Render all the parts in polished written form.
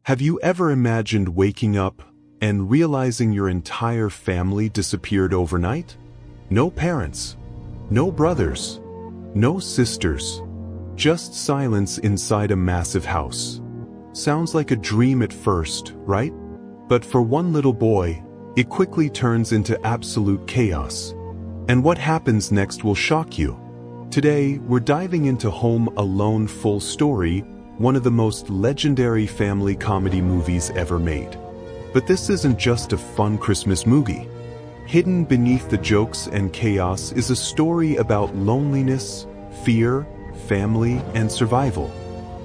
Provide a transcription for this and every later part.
Have you ever imagined waking up and realizing your entire family disappeared overnight? No parents, no brothers, no sisters, just silence inside a massive house. Sounds like a dream at first, right? But for one little boy, it quickly turns into absolute chaos. And what happens next will shock you. Today, we're diving into Home Alone Full Story, one of the most legendary family comedy movies ever made. But this isn't just a fun Christmas movie. Hidden beneath the jokes and chaos is a story about loneliness, fear, family, and survival.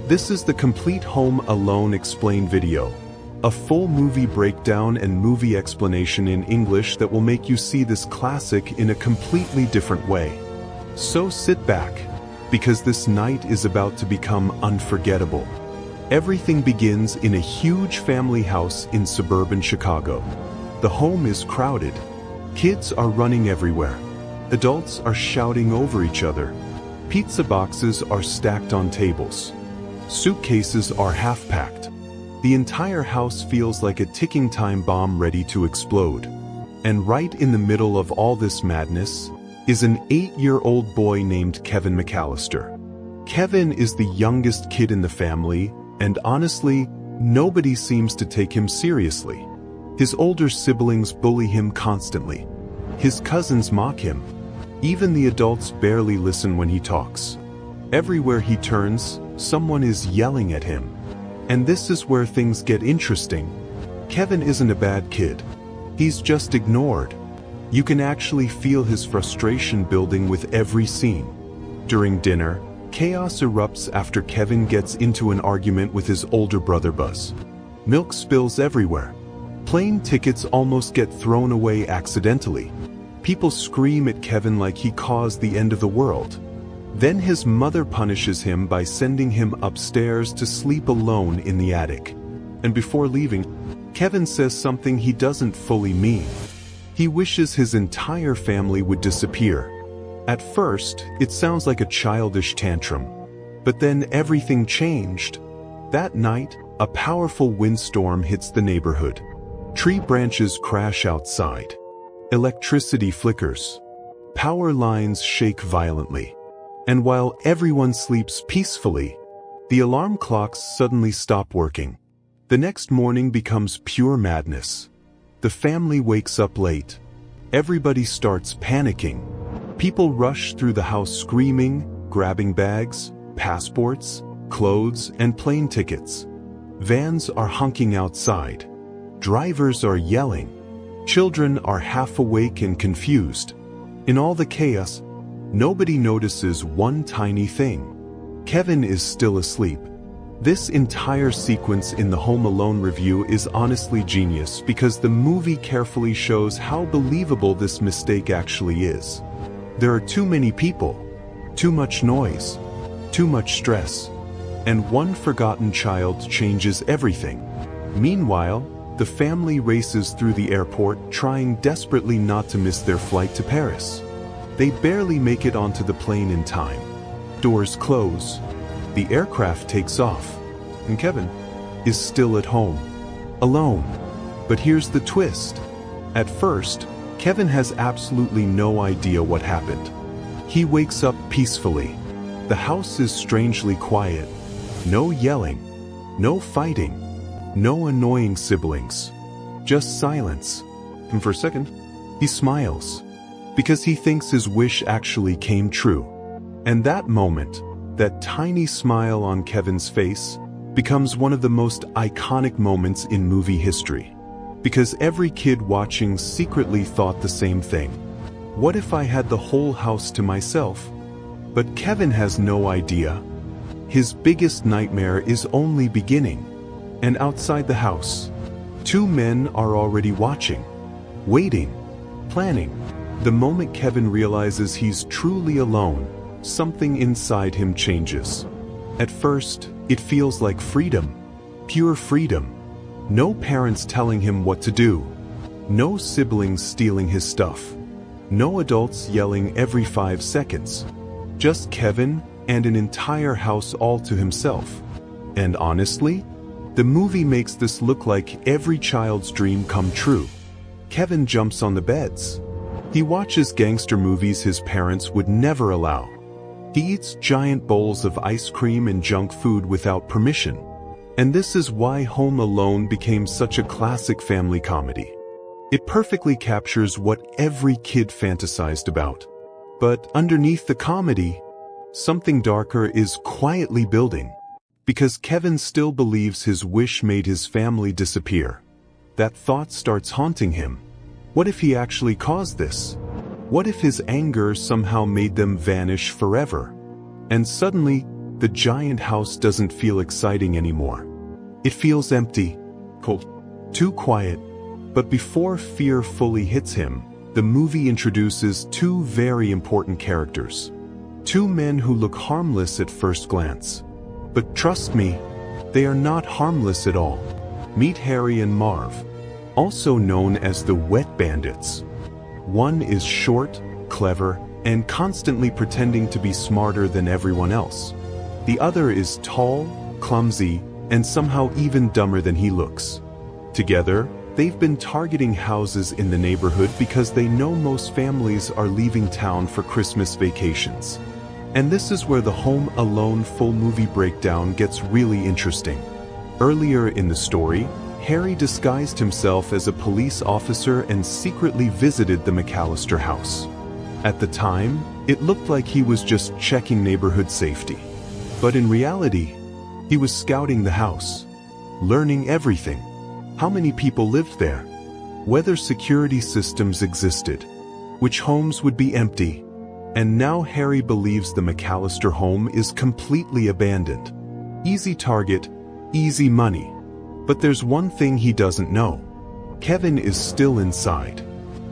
This is the complete Home Alone Explained video. A full movie breakdown and movie explanation in English that will make you see this classic in a completely different way. So sit back, because this night is about to become unforgettable. Everything begins in a huge family house in suburban Chicago. The home is crowded. Kids are running everywhere. Adults are shouting over each other. Pizza boxes are stacked on tables. Suitcases are half-packed. The entire house feels like a ticking time bomb ready to explode. And right in the middle of all this madness is an 8-year-old boy named Kevin McCallister. Kevin is the youngest kid in the family, and honestly, nobody seems to take him seriously. His older siblings bully him constantly. His cousins mock him. Even the adults barely listen when he talks. Everywhere he turns, someone is yelling at him. And this is where things get interesting. Kevin isn't a bad kid. He's just ignored. You can actually feel his frustration building with every scene. During dinner, chaos erupts after Kevin gets into an argument with his older brother Buzz. Milk spills everywhere. Plane tickets almost get thrown away accidentally. People scream at Kevin like he caused the end of the world. Then his mother punishes him by sending him upstairs to sleep alone in the attic. And before leaving, Kevin says something he doesn't fully mean. He wishes his entire family would disappear. At first, it sounds like a childish tantrum. But then everything changed. That night, a powerful windstorm hits the neighborhood. Tree branches crash outside. Electricity flickers. Power lines shake violently. And while everyone sleeps peacefully, the alarm clocks suddenly stop working. The next morning becomes pure madness. The family wakes up late. Everybody starts panicking. People rush through the house screaming, grabbing bags, passports, clothes, and plane tickets. Vans are honking outside. Drivers are yelling. Children are half awake and confused. In all the chaos, nobody notices one tiny thing. Kevin is still asleep. This entire sequence in the Home Alone review is honestly genius because the movie carefully shows how believable this mistake actually is. There are too many people, too much noise, too much stress, and one forgotten child changes everything. Meanwhile, the family races through the airport trying desperately not to miss their flight to Paris. They barely make it onto the plane in time. Doors close. The aircraft takes off. And Kevin is still at home. Alone. But here's the twist. At first, Kevin has absolutely no idea what happened. He wakes up peacefully. The house is strangely quiet. No yelling. No fighting. No annoying siblings. Just silence. And for a second, he smiles. Because he thinks his wish actually came true. And that moment, that tiny smile on Kevin's face, becomes one of the most iconic moments in movie history. Because every kid watching secretly thought the same thing. What if I had the whole house to myself? But Kevin has no idea. His biggest nightmare is only beginning. And outside the house, two men are already watching, waiting, planning. The moment Kevin realizes he's truly alone, something inside him changes. At first, it feels like freedom, pure freedom. No parents telling him what to do. No siblings stealing his stuff. No adults yelling every 5 seconds. Just Kevin and an entire house all to himself. And honestly, The movie makes this look like every child's dream come true. Kevin jumps on the beds. He watches gangster movies his parents would never allow. He eats giant bowls of ice cream and junk food without permission. And this is why Home Alone became such a classic family comedy. It perfectly captures what every kid fantasized about. But underneath the comedy, something darker is quietly building. Because Kevin still believes his wish made his family disappear. That thought starts haunting him. What if he actually caused this? What if his anger somehow made them vanish forever? And suddenly, the giant house doesn't feel exciting anymore. It feels empty, cold, too quiet. But before fear fully hits him, the movie introduces two very important characters. Two men who look harmless at first glance. But trust me, they are not harmless at all. Meet Harry and Marv, also known as the Wet Bandits. One is short, clever, and constantly pretending to be smarter than everyone else. The other is tall, clumsy, and somehow even dumber than he looks. Together, they've been targeting houses in the neighborhood because they know most families are leaving town for Christmas vacations. And this is where the Home Alone full movie breakdown gets really interesting. Earlier in the story, Harry disguised himself as a police officer and secretly visited the McCallister house. At the time, it looked like he was just checking neighborhood safety. But in reality, he was scouting the house, learning everything. How many people lived there? Whether security systems existed, which homes would be empty. And now Harry believes the McCallister home is completely abandoned. Easy target, easy money. But there's one thing he doesn't know. Kevin is still inside.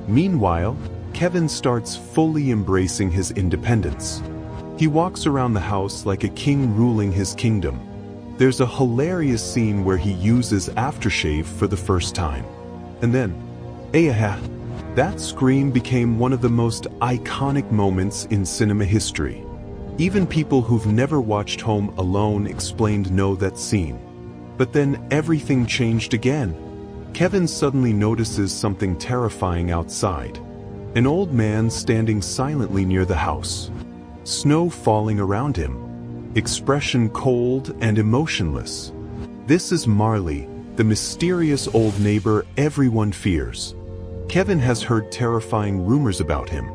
Meanwhile, Kevin starts fully embracing his independence. He walks around the house like a king ruling his kingdom. There's a hilarious scene where he uses aftershave for the first time. And then, that scream became one of the most iconic moments in cinema history. Even people who've never watched Home Alone explained know that scene. But then everything changed again. Kevin suddenly notices something terrifying outside. An old man standing silently near the house. Snow falling around him. Expression cold and emotionless. This is Marley, the mysterious old neighbor everyone fears. Kevin has heard terrifying rumors about him.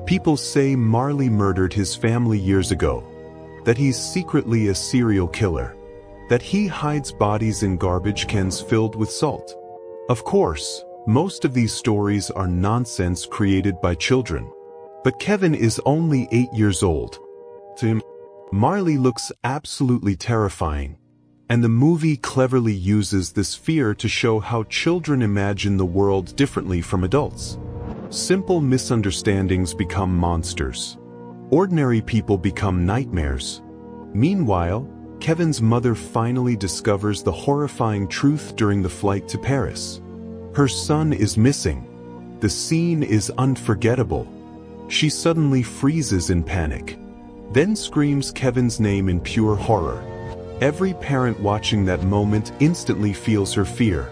People say Marley murdered his family years ago. That he's secretly a serial killer. That he hides bodies in garbage cans filled with salt. Of course, most of these stories are nonsense created by children. But Kevin is only 8 years old. To him, Marley looks absolutely terrifying. And the movie cleverly uses this fear to show how children imagine the world differently from adults. Simple misunderstandings become monsters. Ordinary people become nightmares. Meanwhile, Kevin's mother finally discovers the horrifying truth during the flight to Paris. Her son is missing. The scene is unforgettable. She suddenly freezes in panic. Then screams Kevin's name in pure horror. Every parent watching that moment instantly feels her fear.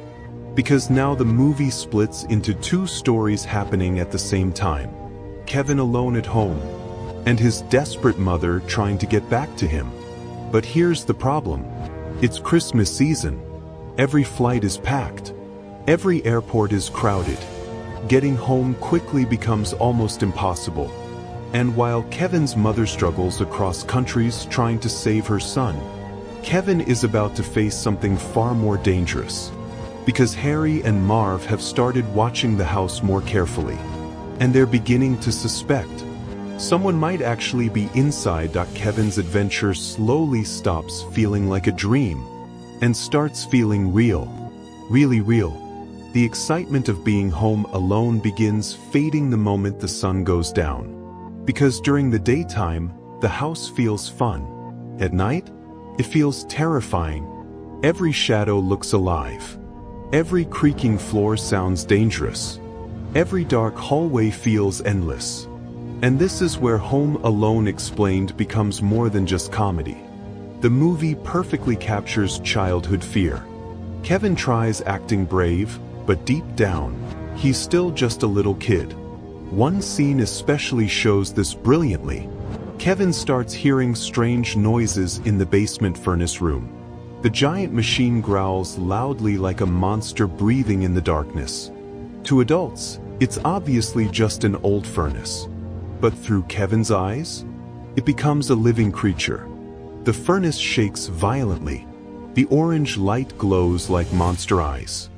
Because now the movie splits into two stories happening at the same time. Kevin alone at home, and his desperate mother trying to get back to him. But here's the problem. It's Christmas season. Every flight is packed. Every airport is crowded. Getting home quickly becomes almost impossible. And while Kevin's mother struggles across countries trying to save her son, Kevin is about to face something far more dangerous. Because Harry and Marv have started watching the house more carefully. And they're beginning to suspect someone might actually be inside. Kevin's adventure slowly stops feeling like a dream and starts feeling real. Really real. The excitement of being home alone begins fading the moment the sun goes down. Because during the daytime, the house feels fun. At night, it feels terrifying. Every shadow looks alive. Every creaking floor sounds dangerous. Every dark hallway feels endless. And this is where Home Alone Explained becomes more than just comedy. The movie perfectly captures childhood fear. Kevin tries acting brave, but deep down, he's still just a little kid. One scene especially shows this brilliantly. Kevin starts hearing strange noises in the basement furnace room. The giant machine growls loudly like a monster breathing in the darkness. To adults, it's obviously just an old furnace. But through Kevin's eyes, it becomes a living creature. The furnace shakes violently. The orange light glows like monster eyes.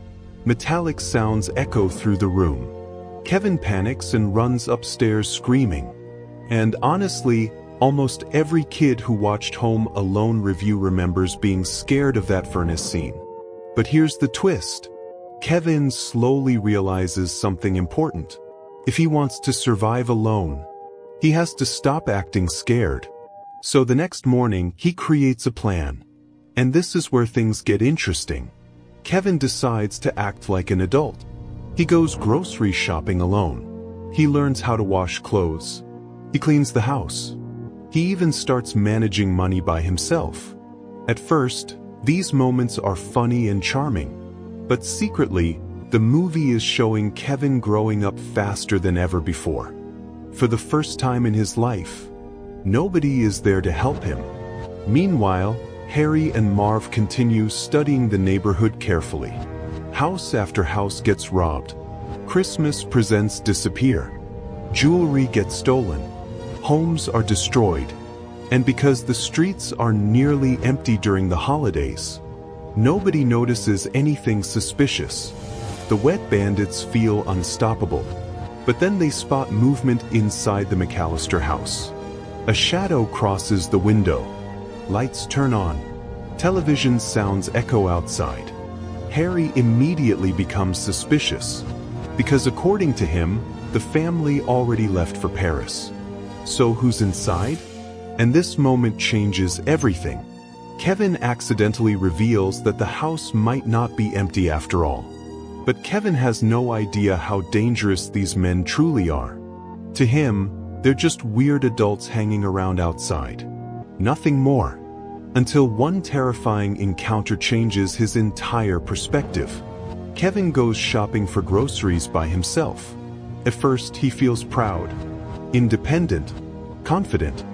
Metallic sounds echo through the room. Kevin panics and runs upstairs screaming. And honestly, almost every kid who watched Home Alone review remembers being scared of that furnace scene. But here's the twist. Kevin slowly realizes something important. If he wants to survive alone, he has to stop acting scared. So the next morning, he creates a plan. And this is where things get interesting. Kevin decides to act like an adult. He goes grocery shopping alone. He learns how to wash clothes. He cleans the house. He even starts managing money by himself. At first, these moments are funny and charming. But secretly, the movie is showing Kevin growing up faster than ever before. For the first time in his life, nobody is there to help him. Meanwhile, Harry and Marv continue studying the neighborhood carefully. House after house gets robbed. Christmas presents disappear. Jewelry gets stolen. Homes are destroyed. And because the streets are nearly empty during the holidays, nobody notices anything suspicious. The wet bandits feel unstoppable. But then they spot movement inside the McCallister house. A shadow crosses the window. Lights turn on. Television sounds echo outside. Harry immediately becomes suspicious, because according to him, the family already left for Paris. So who's inside? And this moment changes everything. Kevin accidentally reveals that the house might not be empty after all. But Kevin has no idea how dangerous these men truly are. To him, they're just weird adults hanging around outside. Nothing more. Until one terrifying encounter changes his entire perspective. Kevin goes shopping for groceries by himself. At first, he feels proud, independent, confident.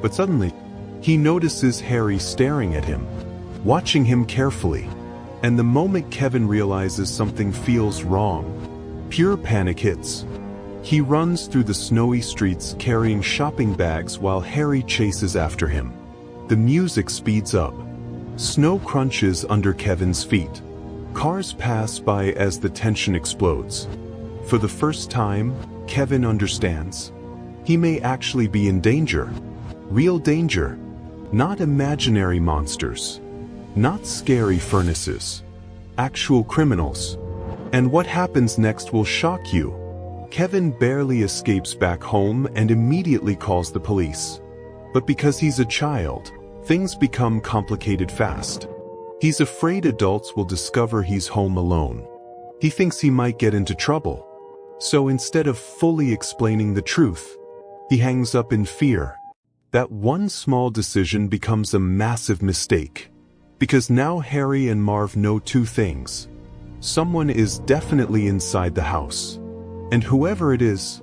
But suddenly, he notices Harry staring at him, watching him carefully. And the moment Kevin realizes something feels wrong, pure panic hits. He runs through the snowy streets carrying shopping bags while Harry chases after him. The music speeds up. Snow crunches under Kevin's feet. Cars pass by as the tension explodes. For the first time, Kevin understands. He may actually be in danger. Real danger. Not imaginary monsters. Not scary furnaces. Actual criminals. And what happens next will shock you. Kevin barely escapes back home and immediately calls the police. But because he's a child, things become complicated fast. He's afraid adults will discover he's home alone. He thinks he might get into trouble. So instead of fully explaining the truth, he hangs up in fear. That one small decision becomes a massive mistake. Because now Harry and Marv know two things. Someone is definitely inside the house. And whoever it is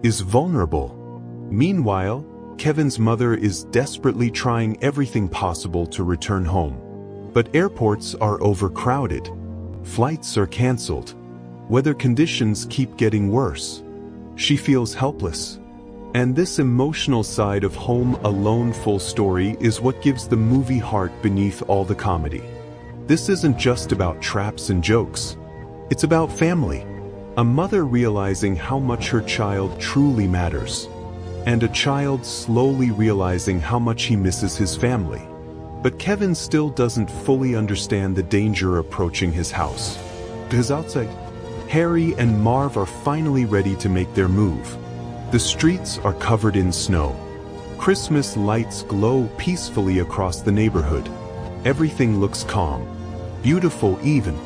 vulnerable. Meanwhile, Kevin's mother is desperately trying everything possible to return home. But airports are overcrowded. Flights are canceled. Weather conditions keep getting worse. She feels helpless. And this emotional side of Home Alone full story is what gives the movie heart beneath all the comedy. This isn't just about traps and jokes. It's about family. A mother realizing how much her child truly matters. And a child slowly realizing how much he misses his family. But Kevin still doesn't fully understand the danger approaching his house. Because outside, Harry and Marv are finally ready to make their move. The streets are covered in snow. Christmas lights glow peacefully across the neighborhood. Everything looks calm, beautiful even.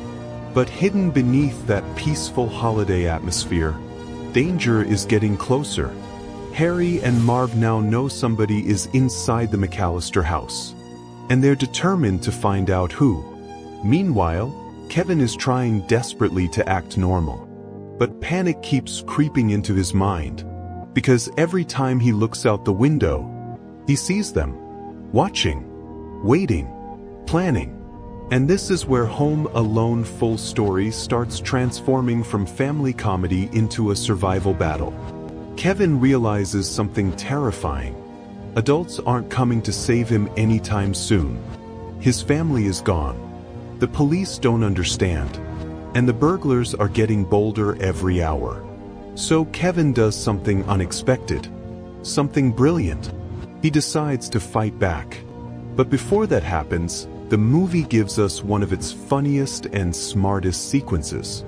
But hidden beneath that peaceful holiday atmosphere, danger is getting closer. Harry and Marv now know somebody is inside the McCallister house. And they're determined to find out who. Meanwhile, Kevin is trying desperately to act normal. But panic keeps creeping into his mind, because every time he looks out the window, he sees them, watching, waiting, planning. And this is where Home Alone full story starts transforming from family comedy into a survival battle. Kevin realizes something terrifying. Adults aren't coming to save him anytime soon. His family is gone. The police don't understand. And the burglars are getting bolder every hour. So Kevin does something unexpected. Something brilliant. He decides to fight back. But before that happens, the movie gives us one of its funniest and smartest sequences.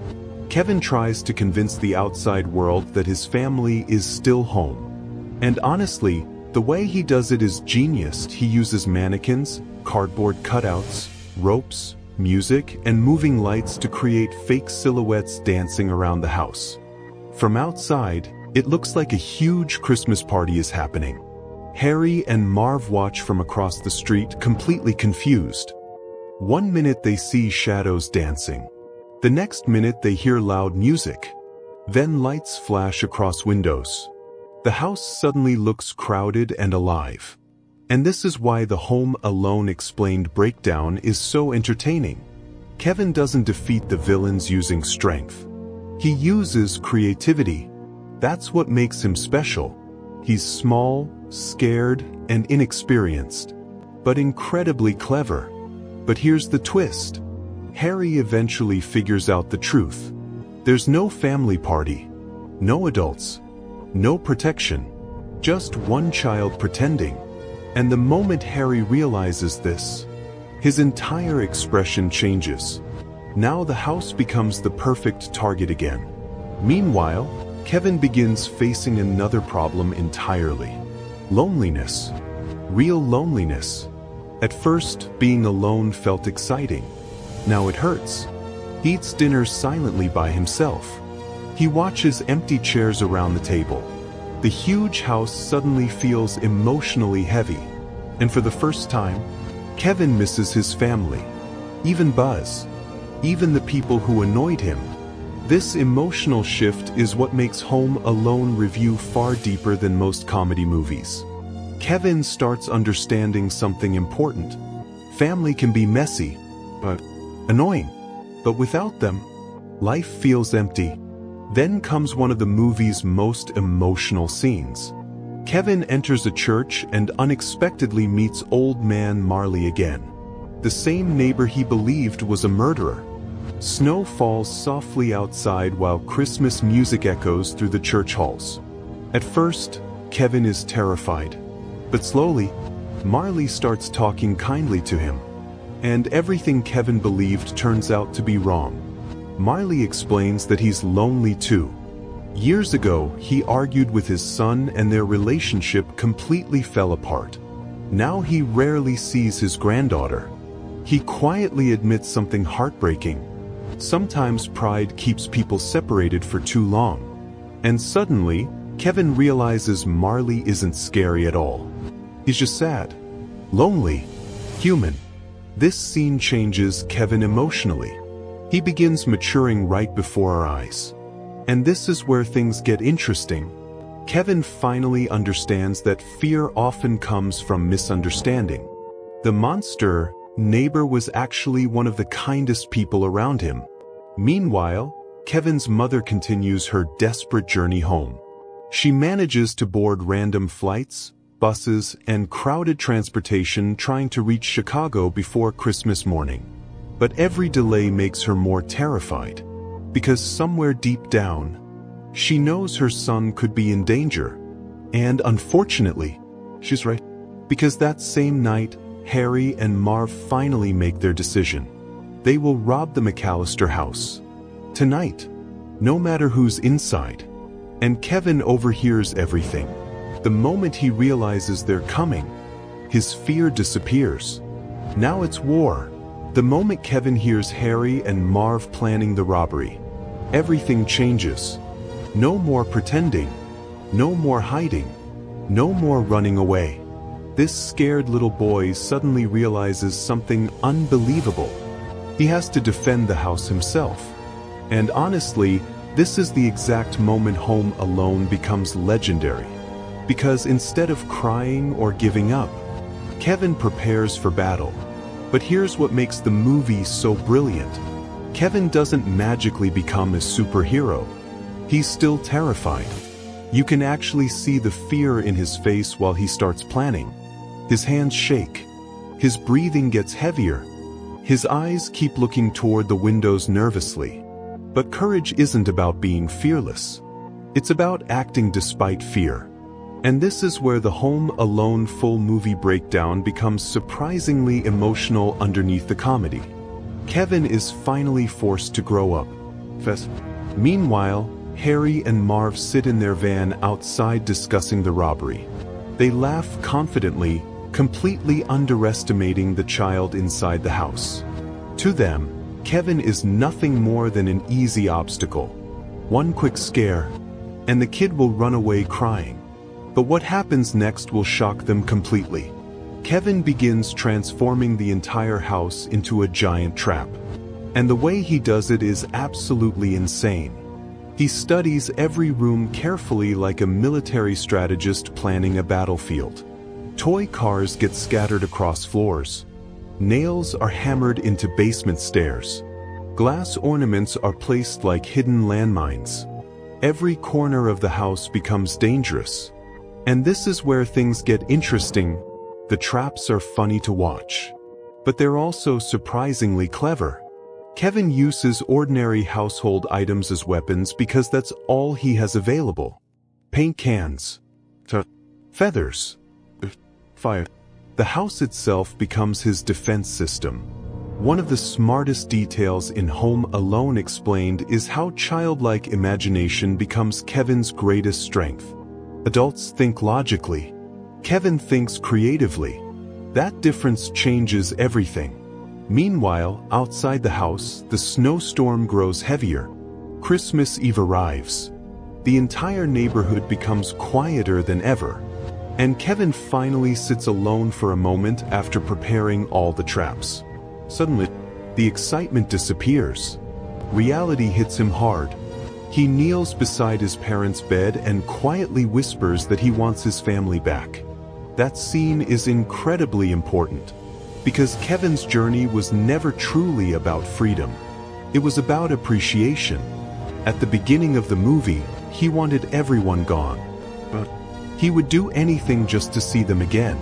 Kevin tries to convince the outside world that his family is still home. And honestly, the way he does it is genius. He uses mannequins, cardboard cutouts, ropes, music, and moving lights to create fake silhouettes dancing around the house. From outside, it looks like a huge Christmas party is happening. Harry and Marv watch from across the street, completely confused. One minute they see shadows dancing. The next minute they hear loud music. Then lights flash across windows. The house suddenly looks crowded and alive. And this is why the Home Alone explained breakdown is so entertaining. Kevin doesn't defeat the villains using strength. He uses creativity. That's what makes him special. He's small, scared, and inexperienced, but incredibly clever. But here's the twist. Harry eventually figures out the truth. There's no family party, no adults, no protection, just one child pretending. And the moment Harry realizes this, his entire expression changes. Now the house becomes the perfect target again. Meanwhile, Kevin begins facing another problem entirely. Loneliness. Real loneliness. At first, being alone felt exciting. Now it hurts. He eats dinner silently by himself. He watches empty chairs around the table. The huge house suddenly feels emotionally heavy. And for the first time, Kevin misses his family. Even Buzz. Even the people who annoyed him. This emotional shift is what makes Home Alone review far deeper than most comedy movies. Kevin starts understanding something important. Family can be messy, but annoying. But without them, life feels empty. Then comes one of the movie's most emotional scenes. Kevin enters a church and unexpectedly meets old man Marley again. The same neighbor he believed was a murderer. Snow falls softly outside while Christmas music echoes through the church halls. At first, Kevin is terrified. But slowly, Marley starts talking kindly to him. And everything Kevin believed turns out to be wrong. Marley explains that he's lonely too. Years ago, he argued with his son and their relationship completely fell apart. Now he rarely sees his granddaughter. He quietly admits something heartbreaking. Sometimes pride keeps people separated for too long. And suddenly, Kevin realizes Marley isn't scary at all. He's just sad, lonely, human. This scene changes Kevin emotionally. He begins maturing right before our eyes. And this is where things get interesting. Kevin finally understands that fear often comes from misunderstanding. The monster neighbor was actually one of the kindest people around him. Meanwhile, Kevin's mother continues her desperate journey home. She manages to board random flights, buses, and crowded transportation trying to reach Chicago before Christmas morning. But every delay makes her more terrified, because somewhere deep down, she knows her son could be in danger. And unfortunately, she's right, because that same night, Harry and Marv finally make their decision. They will rob the McCallister house. Tonight, no matter who's inside. And Kevin overhears everything. The moment he realizes they're coming, his fear disappears. Now it's war. The moment Kevin hears Harry and Marv planning the robbery, everything changes. No more pretending. No more hiding. No more running away. This scared little boy suddenly realizes something unbelievable. He has to defend the house himself. And honestly, this is the exact moment Home Alone becomes legendary. Because instead of crying or giving up, Kevin prepares for battle. But here's what makes the movie so brilliant. Kevin doesn't magically become a superhero. He's still terrified. You can actually see the fear in his face while he starts planning. His hands shake. His breathing gets heavier. His eyes keep looking toward the windows nervously. But courage isn't about being fearless. It's about acting despite fear. And this is where the Home Alone full movie breakdown becomes surprisingly emotional underneath the comedy. Kevin is finally forced to grow up. Meanwhile, Harry and Marv sit in their van outside discussing the robbery. They laugh confidently, completely underestimating the child inside the house. To them, Kevin is nothing more than an easy obstacle. One quick scare, and the kid will run away crying. But what happens next will shock them completely. Kevin begins transforming the entire house into a giant trap. And the way he does it is absolutely insane. He studies every room carefully like a military strategist planning a battlefield. Toy cars get scattered across floors. Nails are hammered into basement stairs. Glass ornaments are placed like hidden landmines. Every corner of the house becomes dangerous. And this is where things get interesting. The traps are funny to watch. But they're also surprisingly clever. Kevin uses ordinary household items as weapons because that's all he has available. Paint cans, feathers, fire. The house itself becomes his defense system. One of the smartest details in Home Alone explained is how childlike imagination becomes Kevin's greatest strength. Adults think logically. Kevin thinks creatively. That difference changes everything. Meanwhile, outside the house, the snowstorm grows heavier. Christmas Eve arrives. The entire neighborhood becomes quieter than ever. And Kevin finally sits alone for a moment after preparing all the traps. Suddenly, the excitement disappears. Reality hits him hard. He kneels beside his parents' bed and quietly whispers that he wants his family back. That scene is incredibly important, because Kevin's journey was never truly about freedom. It was about appreciation. At the beginning of the movie, he wanted everyone gone. But he would do anything just to see them again.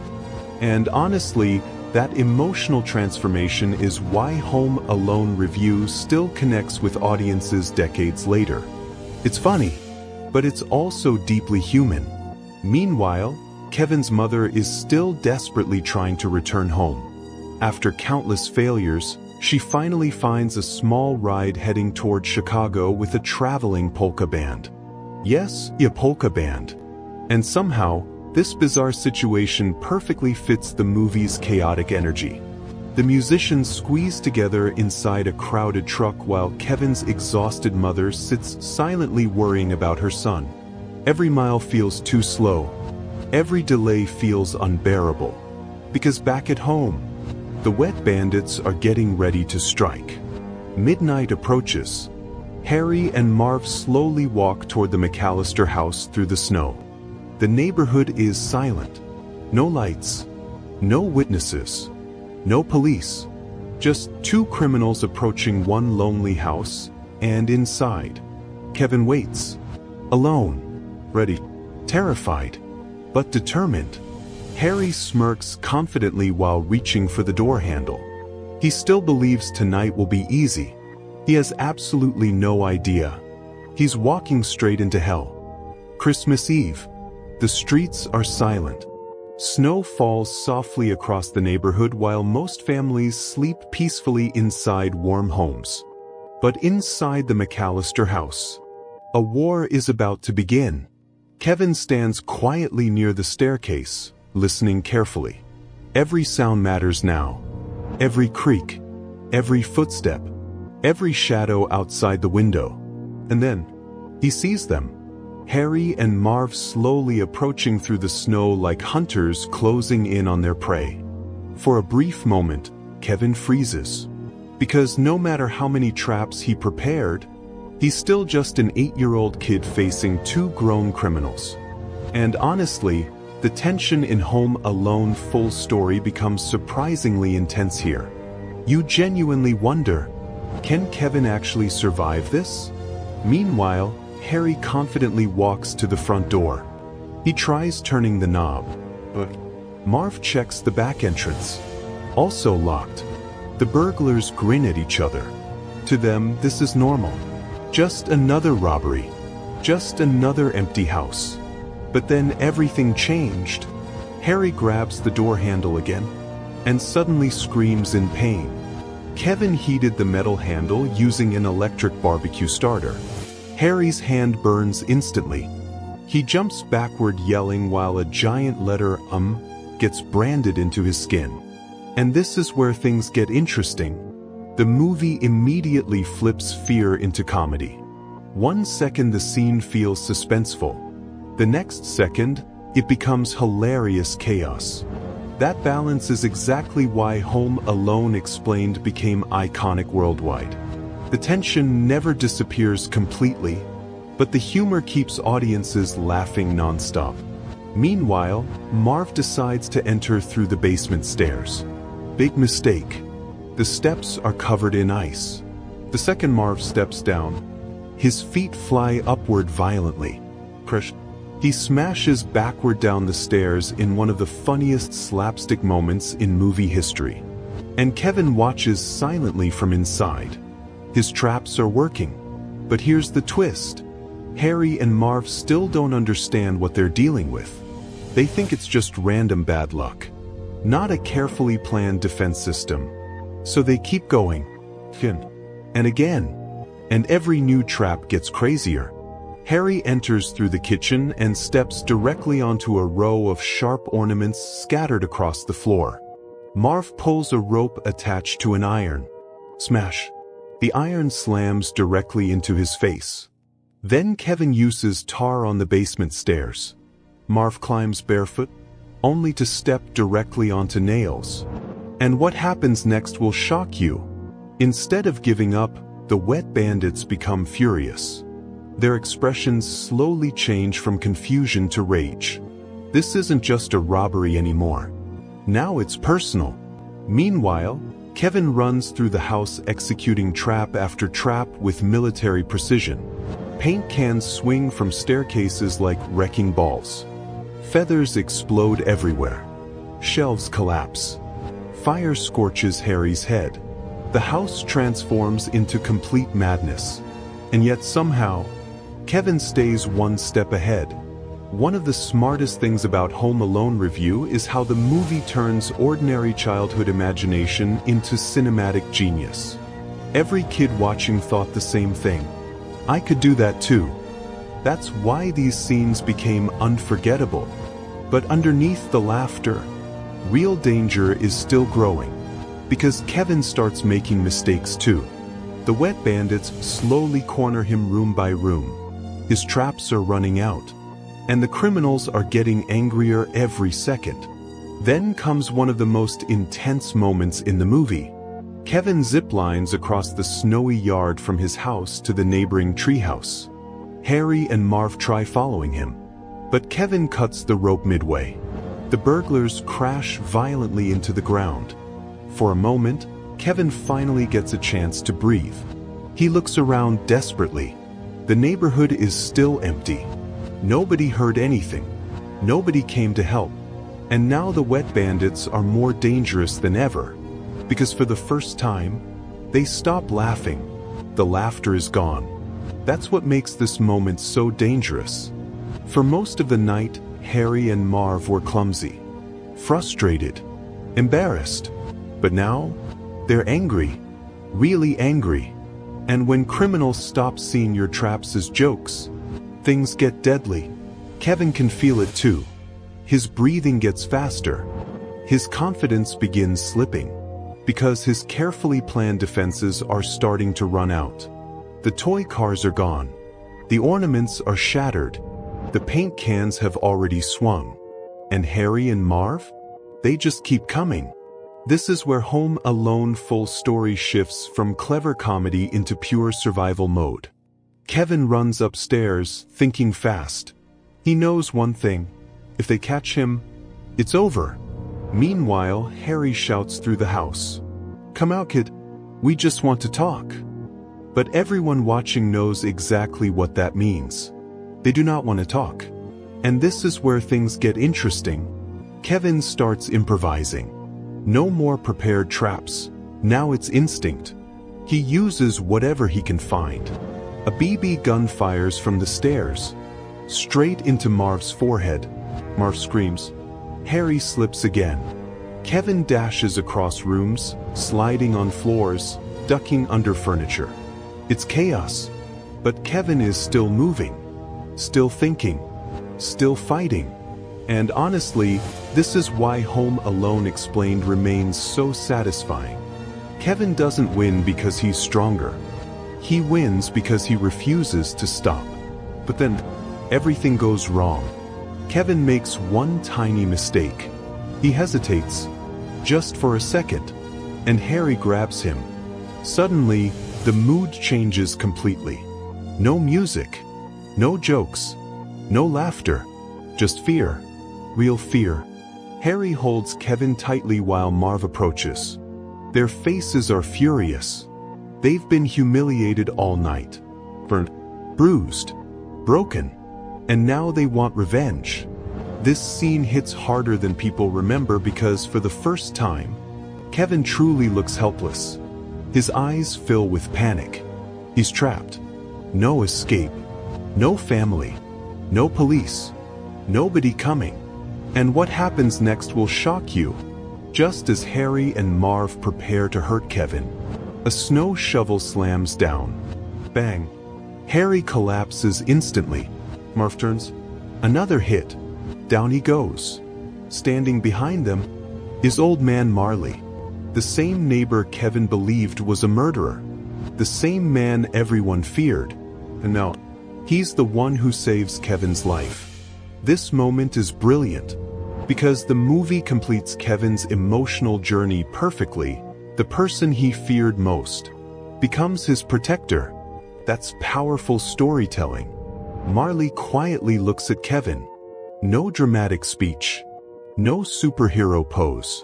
And honestly, that emotional transformation is why Home Alone review still connects with audiences decades later. It's funny, but it's also deeply human. Meanwhile, Kevin's mother is still desperately trying to return home. After countless failures, she finally finds a small ride heading toward Chicago with a traveling polka band. Yes, a polka band. And somehow, this bizarre situation perfectly fits the movie's chaotic energy. The musicians squeeze together inside a crowded truck while Kevin's exhausted mother sits silently worrying about her son. Every mile feels too slow. Every delay feels unbearable. Because back at home, the wet bandits are getting ready to strike. Midnight approaches. Harry and Marv slowly walk toward the McCallister house through the snow. The neighborhood is silent. No lights. No witnesses. No police. Just two criminals approaching one lonely house, and inside, Kevin waits. Alone. Ready. Terrified. But determined. Harry smirks confidently while reaching for the door handle. He still believes tonight will be easy. He has absolutely no idea. He's walking straight into hell. Christmas Eve. The streets are silent. Snow falls softly across the neighborhood while most families sleep peacefully inside warm homes. But inside the McCallister house, a war is about to begin. Kevin stands quietly near the staircase, listening carefully. Every sound matters now. Every creak, every footstep, every shadow outside the window. And then, he sees them. Harry and Marv slowly approaching through the snow like hunters closing in on their prey. For a brief moment, Kevin freezes. Because no matter how many traps he prepared, he's still just an 8-year-old kid facing 2 grown criminals. And honestly, the tension in Home Alone full story becomes surprisingly intense here. You genuinely wonder, can Kevin actually survive this? Meanwhile, Harry confidently walks to the front door. He tries turning the knob, but Marv checks the back entrance. Also locked. The burglars grin at each other. To them, this is normal. Just another robbery. Just another empty house. But then everything changed. Harry grabs the door handle again, and suddenly screams in pain. Kevin heated the metal handle using an electric barbecue starter. Harry's hand burns instantly. He jumps backward yelling while a giant letter gets branded into his skin. And this is where things get interesting. The movie immediately flips fear into comedy. 1 second the scene feels suspenseful. The next second, it becomes hilarious chaos. That balance is exactly why Home Alone Explained became iconic worldwide. The tension never disappears completely, but the humor keeps audiences laughing nonstop. Meanwhile, Marv decides to enter through the basement stairs. Big mistake. The steps are covered in ice. The second Marv steps down, his feet fly upward violently. He smashes backward down the stairs in one of the funniest slapstick moments in movie history. And Kevin watches silently from inside. His traps are working. But here's the twist. Harry and Marv still don't understand what they're dealing with. They think it's just random bad luck, not a carefully planned defense system. So they keep going, and again, and every new trap gets crazier. Harry enters through the kitchen and steps directly onto a row of sharp ornaments scattered across the floor. Marv pulls a rope attached to an iron. Smash! The iron slams directly into his face. Then Kevin uses tar on the basement stairs. Marv climbs barefoot, only to step directly onto nails. And what happens next will shock you. Instead of giving up, the wet bandits become furious. Their expressions slowly change from confusion to rage. This isn't just a robbery anymore. Now it's personal. Meanwhile, Kevin runs through the house executing trap after trap with military precision. Paint cans swing from staircases like wrecking balls. Feathers explode everywhere. Shelves collapse. Fire scorches Harry's head. The house transforms into complete madness. And yet somehow, Kevin stays one step ahead. One of the smartest things about Home Alone review is how the movie turns ordinary childhood imagination into cinematic genius. Every kid watching thought the same thing. I could do that too. That's why these scenes became unforgettable. But underneath the laughter, real danger is still growing. Because Kevin starts making mistakes too. The wet bandits slowly corner him room by room. His traps are running out. And the criminals are getting angrier every second. Then comes one of the most intense moments in the movie. Kevin ziplines across the snowy yard from his house to the neighboring treehouse. Harry and Marv try following him. But Kevin cuts the rope midway. The burglars crash violently into the ground. For a moment, Kevin finally gets a chance to breathe. He looks around desperately. The neighborhood is still empty. Nobody heard anything. Nobody came to help. And now the wet bandits are more dangerous than ever. Because for the first time, they stop laughing. The laughter is gone. That's what makes this moment so dangerous. For most of the night, Harry and Marv were clumsy, frustrated, embarrassed. But now, they're angry, really angry. And when criminals stop seeing your traps as jokes, things get deadly. Kevin can feel it too. His breathing gets faster. His confidence begins slipping. Because his carefully planned defenses are starting to run out. The toy cars are gone. The ornaments are shattered. The paint cans have already swung. And Harry and Marv? They just keep coming. This is where Home Alone full story shifts from clever comedy into pure survival mode. Kevin runs upstairs, thinking fast. He knows one thing: if they catch him, it's over. Meanwhile, Harry shouts through the house, "Come out, kid. We just want to talk." But everyone watching knows exactly what that means. They do not want to talk. And this is where things get interesting. Kevin starts improvising. No more prepared traps. Now it's instinct. He uses whatever he can find. A BB gun fires from the stairs, straight into Marv's forehead. Marv screams. Harry slips again. Kevin dashes across rooms, sliding on floors, ducking under furniture. It's chaos. But Kevin is still moving, still thinking, still fighting. And honestly, this is why Home Alone Explained remains so satisfying. Kevin doesn't win because he's stronger. He wins because he refuses to stop. But then, everything goes wrong. Kevin makes one tiny mistake. He hesitates, just for a second, and Harry grabs him. Suddenly, the mood changes completely. No music, no jokes, no laughter, just fear. Real fear. Harry holds Kevin tightly while Marv approaches. Their faces are furious. They've been humiliated all night. Burnt, bruised, broken. And now they want revenge. This scene hits harder than people remember because for the first time, Kevin truly looks helpless. His eyes fill with panic. He's trapped. No escape. No family. No police. Nobody coming. And what happens next will shock you. Just as Harry and Marv prepare to hurt Kevin, a snow shovel slams down. Bang. Harry collapses instantly. Marv turns. Another hit. Down he goes. Standing behind them is old man Marley, the same neighbor Kevin believed was a murderer, the same man everyone feared. And now, he's the one who saves Kevin's life. This moment is brilliant, because the movie completes Kevin's emotional journey perfectly. The person he feared most becomes his protector. That's powerful storytelling. Marley quietly looks at Kevin. No dramatic speech. No superhero pose.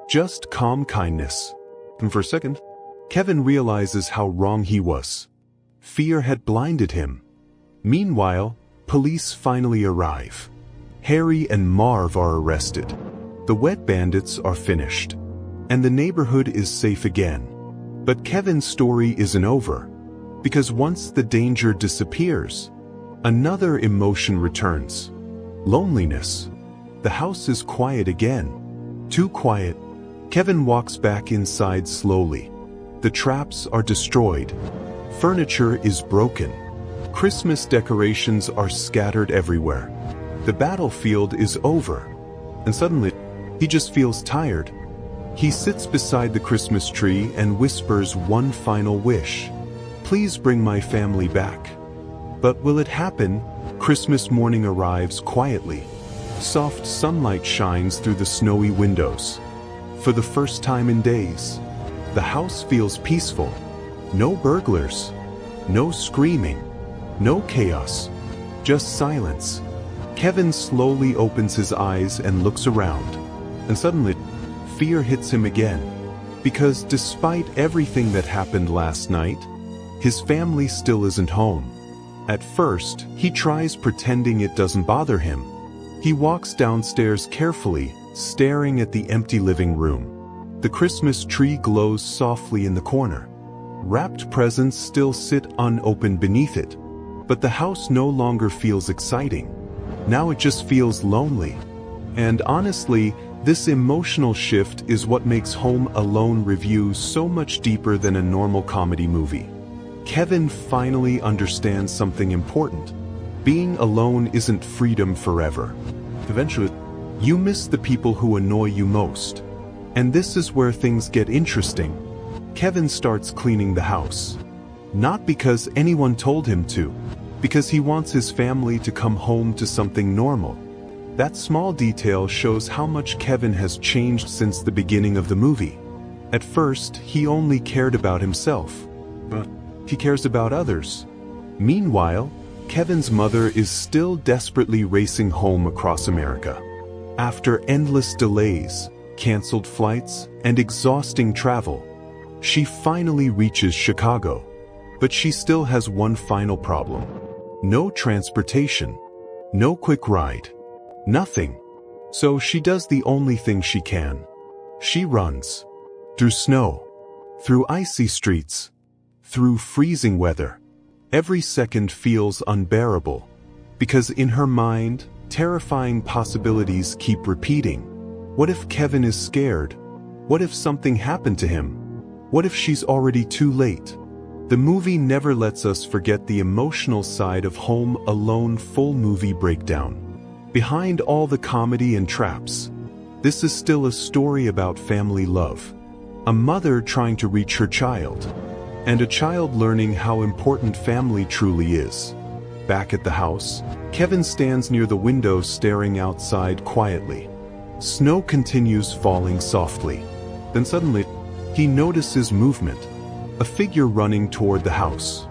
Just calm kindness. And for a second, Kevin realizes how wrong he was. Fear had blinded him. Meanwhile, police finally arrive. Harry and Marv are arrested. The wet bandits are finished. And the neighborhood is safe again. But Kevin's story isn't over. Because once the danger disappears, another emotion returns. Loneliness. The house is quiet again. Too quiet. Kevin walks back inside slowly. The traps are destroyed. Furniture is broken. Christmas decorations are scattered everywhere. The battlefield is over. And suddenly, he just feels tired. He sits beside the Christmas tree and whispers one final wish. Please bring my family back. But will it happen? Christmas morning arrives quietly. Soft sunlight shines through the snowy windows. For the first time in days, the house feels peaceful. No burglars. No screaming. No chaos. Just silence. Kevin slowly opens his eyes and looks around. And suddenly, fear hits him again. Because despite everything that happened last night, his family still isn't home. At first, he tries pretending it doesn't bother him. He walks downstairs carefully, staring at the empty living room. The Christmas tree glows softly in the corner. Wrapped presents still sit unopened beneath it. But the house no longer feels exciting. Now it just feels lonely. And honestly, this emotional shift is what makes Home Alone reviews so much deeper than a normal comedy movie. Kevin finally understands something important. Being alone isn't freedom forever. Eventually, you miss the people who annoy you most. And this is where things get interesting. Kevin starts cleaning the house. Not because anyone told him to, because he wants his family to come home to something normal. That small detail shows how much Kevin has changed since the beginning of the movie. At first, he only cared about himself, but he cares about others. Meanwhile, Kevin's mother is still desperately racing home across America. After endless delays, canceled flights, and exhausting travel, she finally reaches Chicago. But she still has one final problem. No transportation. No quick ride. Nothing. So she does the only thing she can. She runs. Through snow. Through icy streets. Through freezing weather. Every second feels unbearable. Because in her mind, terrifying possibilities keep repeating. What if Kevin is scared? What if something happened to him? What if she's already too late? The movie never lets us forget the emotional side of Home Alone full movie breakdown. Behind all the comedy and traps, this is still a story about family love. A mother trying to reach her child, and a child learning how important family truly is. Back at the house, Kevin stands near the window staring outside quietly. Snow continues falling softly. Then suddenly, he notices movement. A figure running toward the house.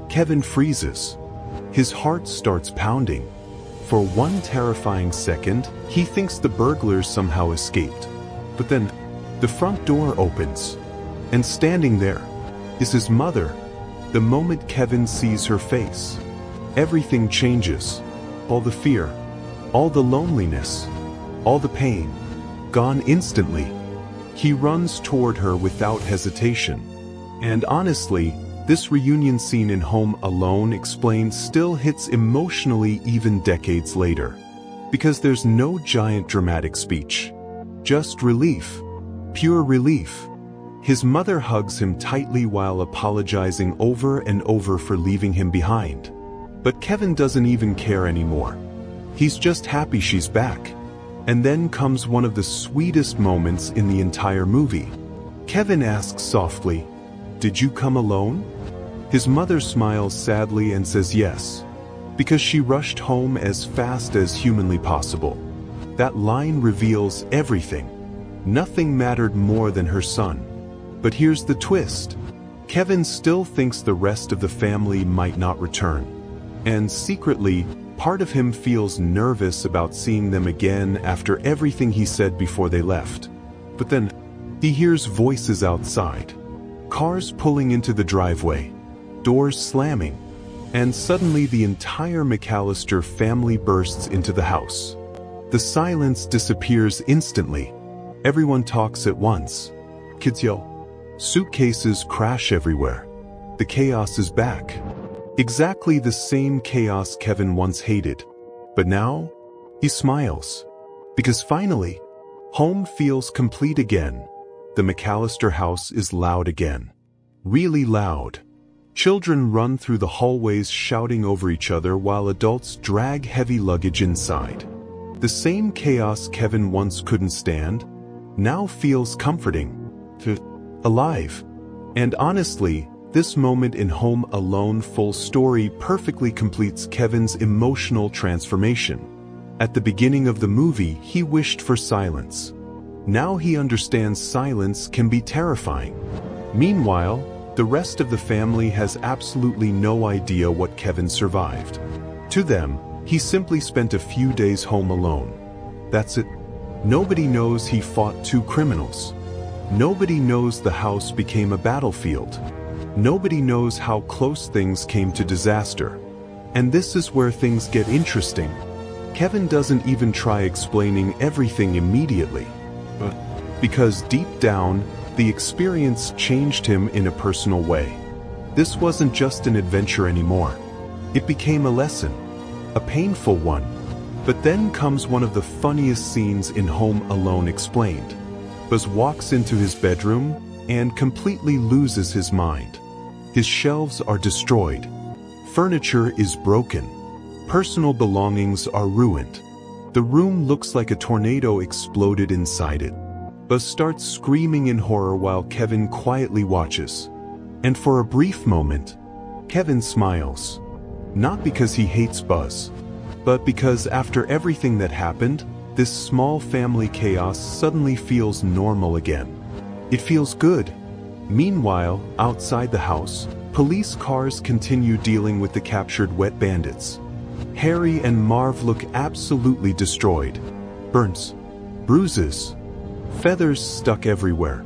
Kevin freezes. His heart starts pounding. For one terrifying second, he thinks the burglars somehow escaped. But then, the front door opens. And standing there is his mother. The moment Kevin sees her face, everything changes. All the fear, all the loneliness, all the pain, gone instantly. He runs toward her without hesitation. And honestly, this reunion scene in Home Alone Explained still hits emotionally even decades later. Because there's no giant dramatic speech. Just relief. Pure relief. His mother hugs him tightly while apologizing over and over for leaving him behind. But Kevin doesn't even care anymore. He's just happy she's back. And then comes one of the sweetest moments in the entire movie. Kevin asks softly, "Did you come alone?" His mother smiles sadly and says yes, because she rushed home as fast as humanly possible. That line reveals everything. Nothing mattered more than her son. But here's the twist. Kevin still thinks the rest of the family might not return. And secretly, part of him feels nervous about seeing them again after everything he said before they left. But then, he hears voices outside. Cars pulling into the driveway, doors slamming, and suddenly the entire McCallister family bursts into the house. The silence disappears instantly. Everyone talks at once. Kids yell. Suitcases crash everywhere. The chaos is back. Exactly the same chaos Kevin once hated. But now, he smiles. Because finally, home feels complete again. The McCallister house is loud again. Really loud. Children run through the hallways shouting over each other while adults drag heavy luggage inside. The same chaos Kevin once couldn't stand, now feels comforting. Alive. And honestly, this moment in Home Alone full story perfectly completes Kevin's emotional transformation. At the beginning of the movie, he wished for silence. Now he understands silence can be terrifying. Meanwhile, the rest of the family has absolutely no idea what Kevin survived. To them, he simply spent a few days home alone. That's it. Nobody knows he fought two criminals. Nobody knows the house became a battlefield. Nobody knows how close things came to disaster. And this is where things get interesting. Kevin doesn't even try explaining everything immediately. Because deep down, the experience changed him in a personal way. This wasn't just an adventure anymore. It became a lesson. A painful one. But then comes one of the funniest scenes in Home Alone Explained. Buzz walks into his bedroom and completely loses his mind. His shelves are destroyed. Furniture is broken. Personal belongings are ruined. The room looks like a tornado exploded inside it. Buzz starts screaming in horror while Kevin quietly watches. And for a brief moment, Kevin smiles. Not because he hates Buzz, but because after everything that happened, this small family chaos suddenly feels normal again. It feels good. Meanwhile, outside the house, police cars continue dealing with the captured wet bandits. Harry and Marv look absolutely destroyed. Burns, bruises, feathers stuck everywhere.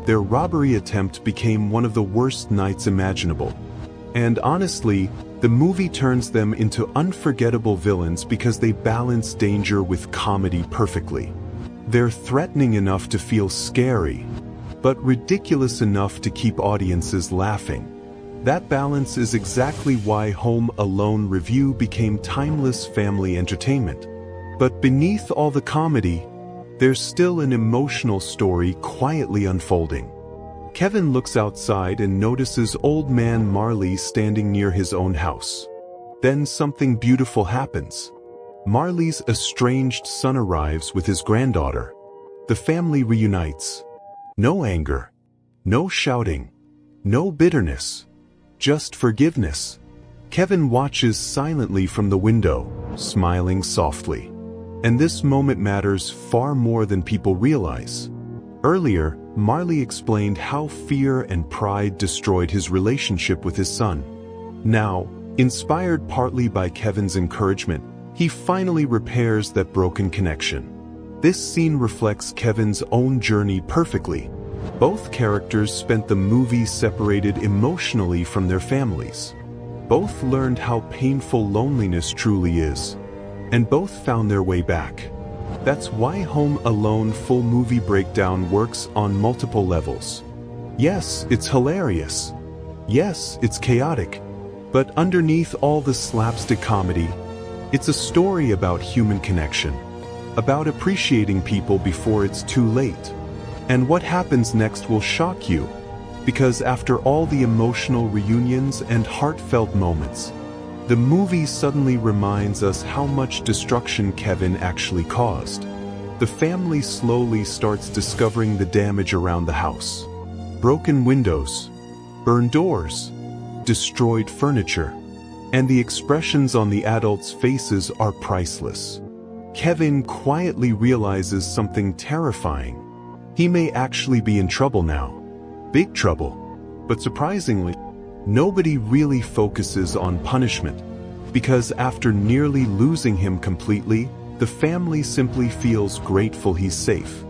Their robbery attempt became one of the worst nights imaginable. And honestly, the movie turns them into unforgettable villains because they balance danger with comedy perfectly. They're threatening enough to feel scary, but ridiculous enough to keep audiences laughing. That balance is exactly why Home Alone review became timeless family entertainment. But beneath all the comedy, there's still an emotional story quietly unfolding. Kevin looks outside and notices old man Marley standing near his own house. Then something beautiful happens. Marley's estranged son arrives with his granddaughter. The family reunites. No anger, no shouting, no bitterness, just forgiveness. Kevin watches silently from the window, smiling softly. And this moment matters far more than people realize. Earlier, Marley explained how fear and pride destroyed his relationship with his son. Now, inspired partly by Kevin's encouragement, he finally repairs that broken connection. This scene reflects Kevin's own journey perfectly. Both characters spent the movie separated emotionally from their families. Both learned how painful loneliness truly is. And both found their way back. That's why Home Alone full movie breakdown works on multiple levels. Yes, it's hilarious. Yes, it's chaotic. But underneath all the slapstick comedy, it's a story about human connection. About appreciating people before it's too late. And what happens next will shock you. Because after all the emotional reunions and heartfelt moments, the movie suddenly reminds us how much destruction Kevin actually caused. The family slowly starts discovering the damage around the house. Broken windows, burned doors, destroyed furniture, and the expressions on the adults' faces are priceless. Kevin quietly realizes something terrifying. He may actually be in trouble now. Big trouble. But surprisingly, nobody really focuses on punishment, because after nearly losing him completely, the family simply feels grateful he's safe.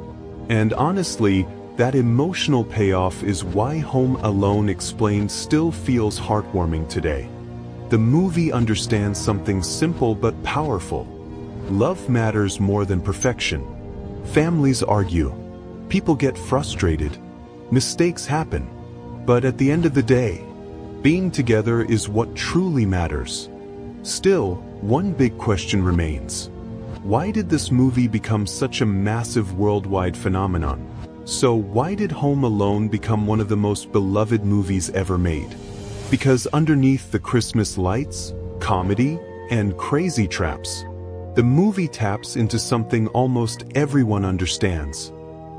And honestly, that emotional payoff is why Home Alone Explained still feels heartwarming today. The movie understands something simple but powerful. Love matters more than perfection. Families argue. People get frustrated. Mistakes happen. But at the end of the day, being together is what truly matters. Still, one big question remains. Why did this movie become such a massive worldwide phenomenon? So why did Home Alone become one of the most beloved movies ever made? Because underneath the Christmas lights, comedy, and crazy traps, the movie taps into something almost everyone understands.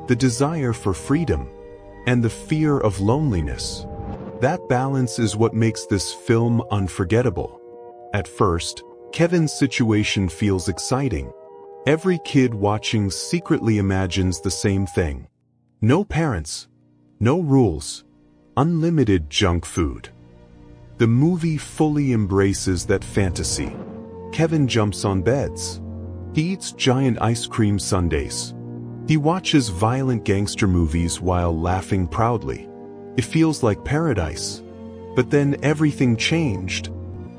The desire for freedom, and the fear of loneliness. That balance is what makes this film unforgettable. At first, Kevin's situation feels exciting. Every kid watching secretly imagines the same thing. No parents, no rules, unlimited junk food. The movie fully embraces that fantasy. Kevin jumps on beds. He eats giant ice cream sundaes. He watches violent gangster movies while laughing proudly. It feels like paradise. But then everything changed.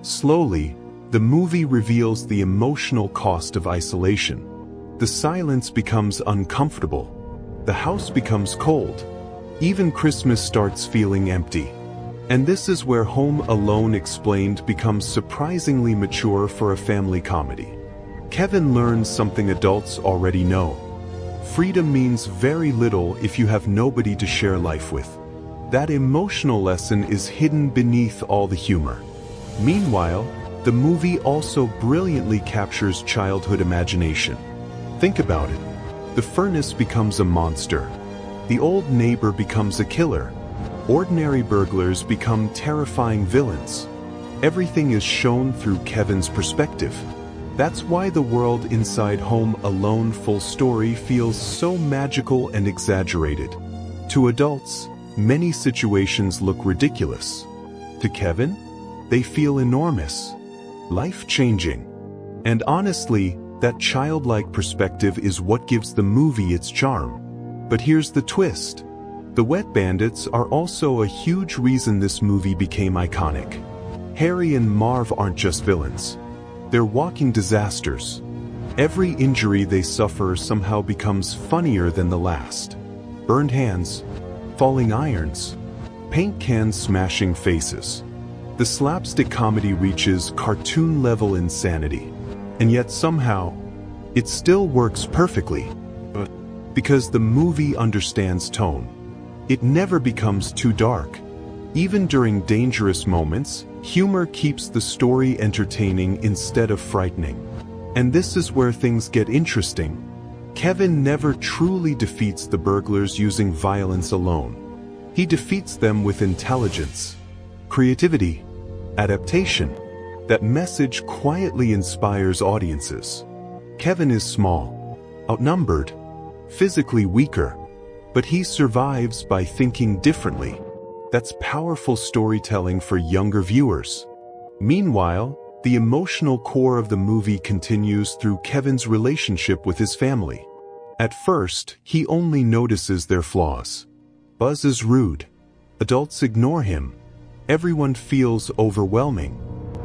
Slowly, the movie reveals the emotional cost of isolation. The silence becomes uncomfortable. The house becomes cold. Even Christmas starts feeling empty. And this is where Home Alone Explained becomes surprisingly mature for a family comedy. Kevin learns something adults already know. Freedom means very little if you have nobody to share life with. That emotional lesson is hidden beneath all the humor. Meanwhile, the movie also brilliantly captures childhood imagination. Think about it. The furnace becomes a monster. The old neighbor becomes a killer. Ordinary burglars become terrifying villains. Everything is shown through Kevin's perspective. That's why the world inside Home Alone full story feels so magical and exaggerated. To adults, many situations look ridiculous. To Kevin, they feel enormous, life-changing. And honestly, that childlike perspective is what gives the movie its charm. But here's the twist. The wet bandits are also a huge reason this movie became iconic. Harry and Marv aren't just villains. They're walking disasters. Every injury they suffer somehow becomes funnier than the last. Burned hands, falling irons, paint cans smashing faces. The slapstick comedy reaches cartoon-level insanity. And yet somehow, it still works perfectly. Because the movie understands tone. It never becomes too dark. Even during dangerous moments, humor keeps the story entertaining instead of frightening. And this is where things get interesting. Kevin never truly defeats the burglars using violence alone. He defeats them with intelligence, creativity, adaptation. That message quietly inspires audiences. Kevin is small, outnumbered, physically weaker, but he survives by thinking differently. That's powerful storytelling for younger viewers. Meanwhile, the emotional core of the movie continues through Kevin's relationship with his family. At first, he only notices their flaws. Buzz is rude. Adults ignore him. Everyone feels overwhelming.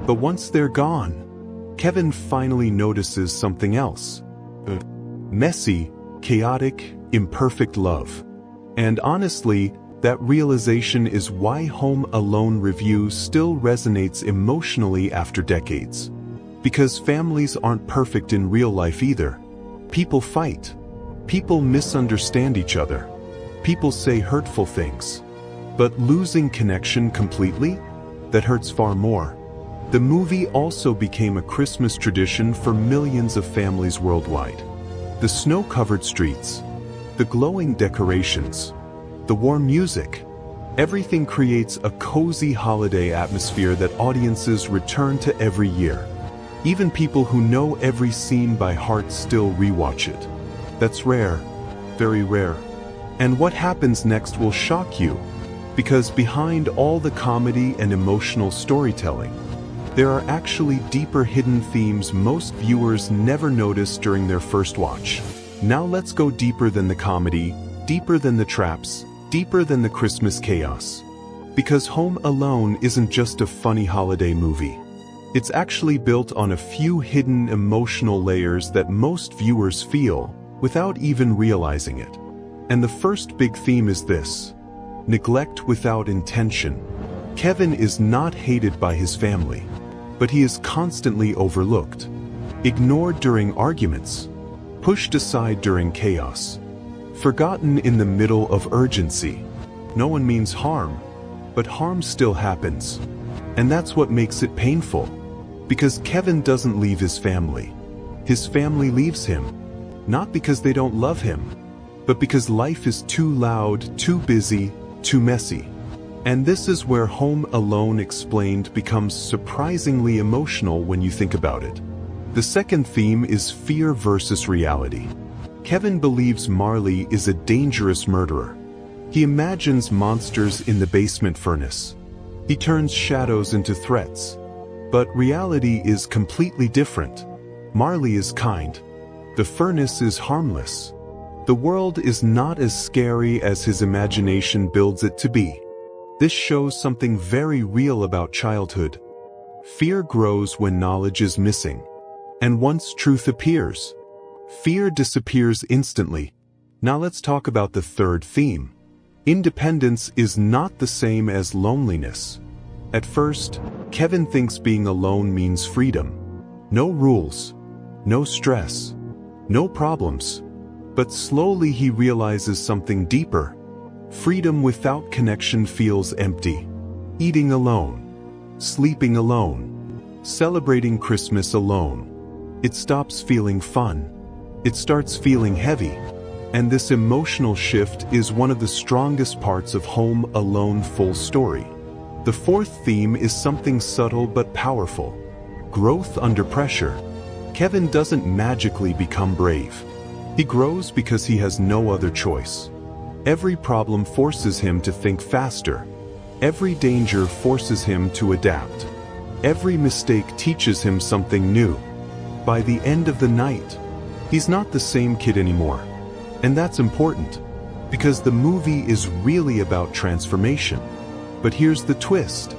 But once they're gone, Kevin finally notices something else. Messy, chaotic, imperfect love. And honestly, that realization is why Home Alone review still resonates emotionally after decades. Because families aren't perfect in real life either. People fight. People misunderstand each other. People say hurtful things. But losing connection completely? That hurts far more. The movie also became a Christmas tradition for millions of families worldwide. The snow-covered streets, the glowing decorations, the warm music, everything creates a cozy holiday atmosphere that audiences return to every year. Even people who know every scene by heart still rewatch it. That's rare, very rare. And what happens next will shock you, because behind all the comedy and emotional storytelling, there are actually deeper hidden themes most viewers never notice during their first watch. Now let's go deeper than the comedy, deeper than the traps, deeper than the Christmas chaos. Because Home Alone isn't just a funny holiday movie. It's actually built on a few hidden emotional layers that most viewers feel without even realizing it. And the first big theme is this: neglect without intention. Kevin is not hated by his family, but he is constantly overlooked, ignored during arguments, pushed aside during chaos, forgotten in the middle of urgency. No one means harm, but harm still happens. And that's what makes it painful. Because Kevin doesn't leave his family. His family leaves him. Not because they don't love him, but because life is too loud, too busy, too messy. And this is where Home Alone Explained becomes surprisingly emotional when you think about it. The second theme is fear versus reality. Kevin believes Marley is a dangerous murderer. He imagines monsters in the basement furnace. He turns shadows into threats. But reality is completely different. Marley is kind. The furnace is harmless. The world is not as scary as his imagination builds it to be. This shows something very real about childhood. Fear grows when knowledge is missing. And once truth appears, fear disappears instantly. Now let's talk about the third theme. Independence is not the same as loneliness. At first, Kevin thinks being alone means freedom. No rules, no stress, no problems. But slowly he realizes something deeper. Freedom without connection feels empty. Eating alone, sleeping alone, celebrating Christmas alone. It stops feeling fun. It starts feeling heavy. And this emotional shift is one of the strongest parts of Home Alone full story. The fourth theme is something subtle but powerful. Growth under pressure. Kevin doesn't magically become brave. He grows because he has no other choice. Every problem forces him to think faster. Every danger forces him to adapt. Every mistake teaches him something new. By the end of the night, he's not the same kid anymore. And that's important, because the movie is really about transformation. But here's the twist.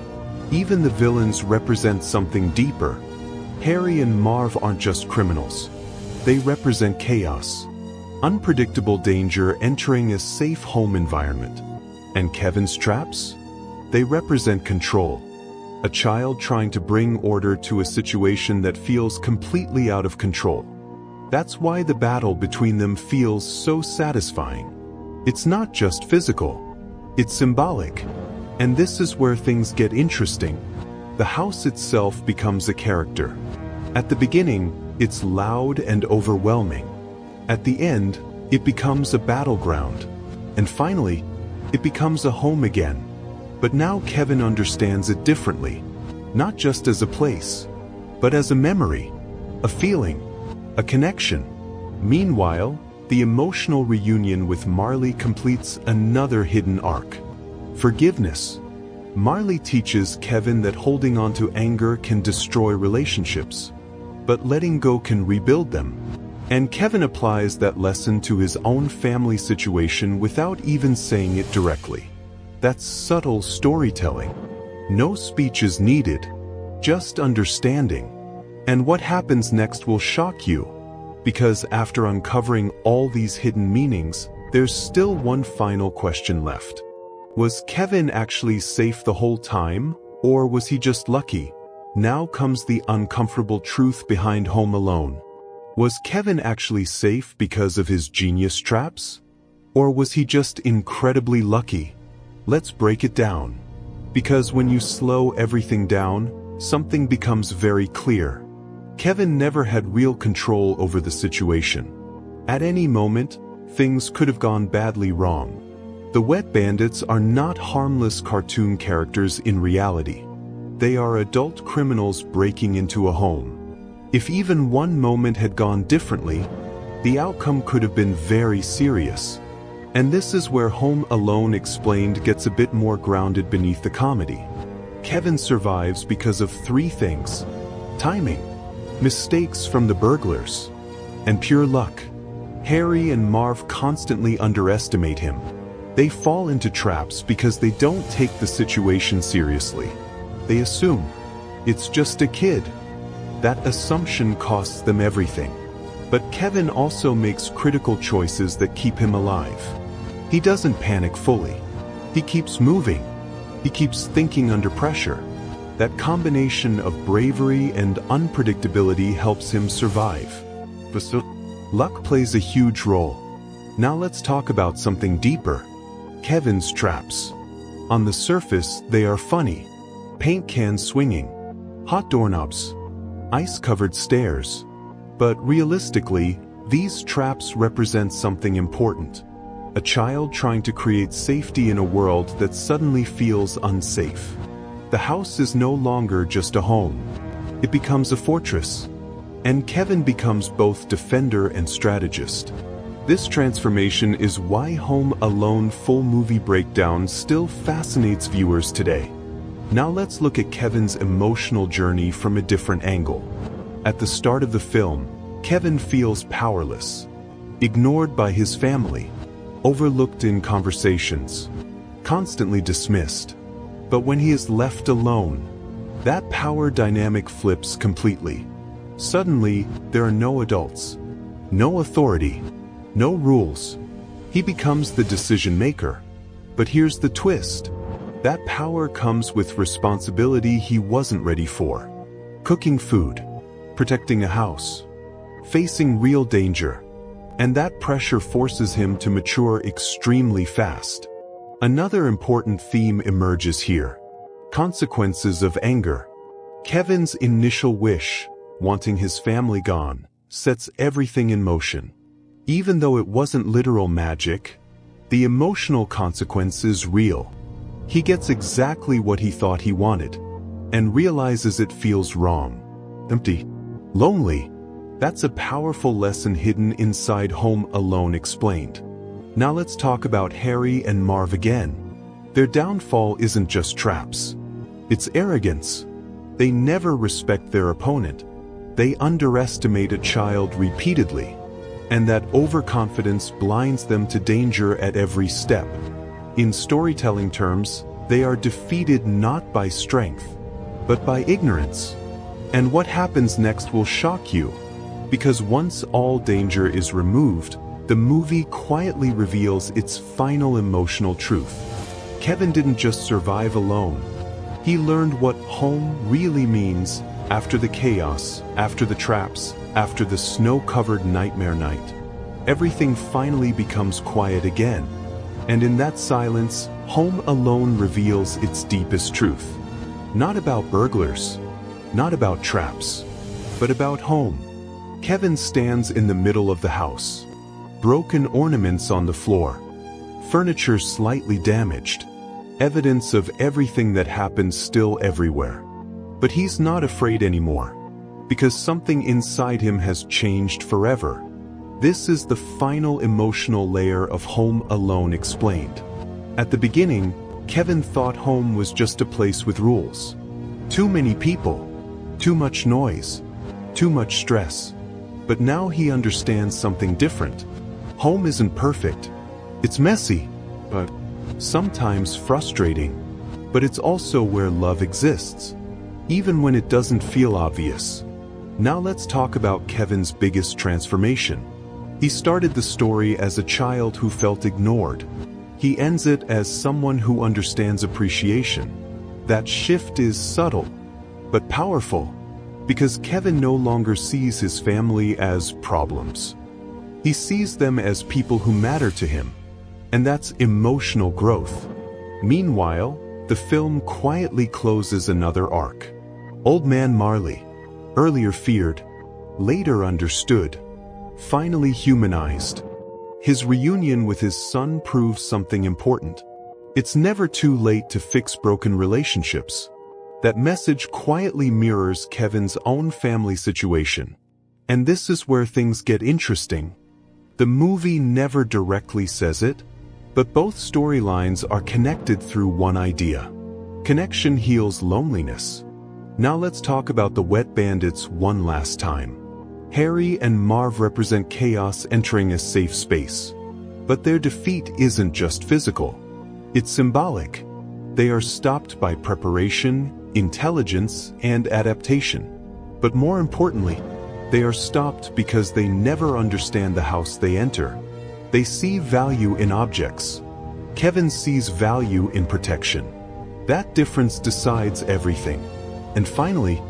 Even the villains represent something deeper. Harry and Marv aren't just criminals. They represent chaos. Unpredictable danger entering a safe home environment. And Kevin's traps? They represent control. A child trying to bring order to a situation that feels completely out of control. That's why the battle between them feels so satisfying. It's not just physical. It's symbolic. And this is where things get interesting. The house itself becomes a character. At the beginning, it's loud and overwhelming. At the end, it becomes a battleground. And finally, it becomes a home again. But now Kevin understands it differently. Not just as a place, but as a memory, a feeling, a connection. Meanwhile, the emotional reunion with Marley completes another hidden arc. Forgiveness. Marley teaches Kevin that holding on to anger can destroy relationships, but letting go can rebuild them. And Kevin applies that lesson to his own family situation without even saying it directly. That's subtle storytelling. No speech is needed, just understanding. And what happens next will shock you, because after uncovering all these hidden meanings, there's still one final question left. Was Kevin actually safe the whole time, or was he just lucky? Now comes the uncomfortable truth behind Home Alone. Was Kevin actually safe because of his genius traps? Or was he just incredibly lucky? Let's break it down. Because when you slow everything down, something becomes very clear. Kevin never had real control over the situation. At any moment, things could have gone badly wrong. The wet bandits are not harmless cartoon characters in reality. They are adult criminals breaking into a home. If even one moment had gone differently, the outcome could have been very serious. And this is where Home Alone Explained gets a bit more grounded beneath the comedy. Kevin survives because of three things: timing, mistakes from the burglars, and pure luck. Harry and Marv constantly underestimate him. They fall into traps because they don't take the situation seriously. They assume it's just a kid. That assumption costs them everything. But Kevin also makes critical choices that keep him alive. He doesn't panic fully. He keeps moving. He keeps thinking under pressure. That combination of bravery and unpredictability helps him survive. Luck plays a huge role. Now let's talk about something deeper. Kevin's traps. On the surface, they are funny. Paint cans swinging, hot doorknobs, ice-covered stairs. But realistically, these traps represent something important. A child trying to create safety in a world that suddenly feels unsafe. The house is no longer just a home. It becomes a fortress. And Kevin becomes both defender and strategist. This transformation is why Home Alone full movie breakdown still fascinates viewers today. Now let's look at Kevin's emotional journey from a different angle. At the start of the film, Kevin feels powerless, ignored by his family, overlooked in conversations, constantly dismissed. But when he is left alone, that power dynamic flips completely. Suddenly, there are no adults, no authority, no rules. He becomes the decision maker. But here's the twist. That power comes with responsibility he wasn't ready for. Cooking food, protecting a house, facing real danger. And that pressure forces him to mature extremely fast. Another important theme emerges here. Consequences of anger. Kevin's initial wish, wanting his family gone, sets everything in motion. Even though it wasn't literal magic, the emotional consequence is real. He gets exactly what he thought he wanted, and realizes it feels wrong. Empty. Lonely. That's a powerful lesson hidden inside Home Alone Explained. Now let's talk about Harry and Marv again. Their downfall isn't just traps. It's arrogance. They never respect their opponent. They underestimate a child repeatedly. And that overconfidence blinds them to danger at every step. In storytelling terms, they are defeated not by strength, but by ignorance. And what happens next will shock you, because once all danger is removed, the movie quietly reveals its final emotional truth. Kevin didn't just survive alone. He learned what home really means after the chaos, after the traps, after the snow-covered nightmare night. Everything finally becomes quiet again. And in that silence, Home Alone reveals its deepest truth. Not about burglars, not about traps, but about home. Kevin stands in the middle of the house. Broken ornaments on the floor. Furniture slightly damaged. Evidence of everything that happened still everywhere. But he's not afraid anymore, because something inside him has changed forever. This is the final emotional layer of Home Alone Explained. At the beginning, Kevin thought home was just a place with rules. Too many people, too much noise, too much stress. But now he understands something different. Home isn't perfect. It's messy, but sometimes frustrating. But it's also where love exists, even when it doesn't feel obvious. Now let's talk about Kevin's biggest transformation. He started the story as a child who felt ignored. He ends it as someone who understands appreciation. That shift is subtle, but powerful, because Kevin no longer sees his family as problems. He sees them as people who matter to him, and that's emotional growth. Meanwhile, the film quietly closes another arc. Old Man Marley, earlier feared, later understood, finally humanized. His reunion with his son proves something important. It's never too late to fix broken relationships. That message quietly mirrors Kevin's own family situation. And this is where things get interesting. The movie never directly says it, but both storylines are connected through one idea. Connection heals loneliness. Now let's talk about the wet bandits one last time. Harry and Marv represent chaos entering a safe space. But their defeat isn't just physical. It's symbolic. They are stopped by preparation, intelligence, and adaptation. But more importantly, they are stopped because they never understand the house they enter. They see value in objects. Kevin sees value in protection. That difference decides everything. And finally,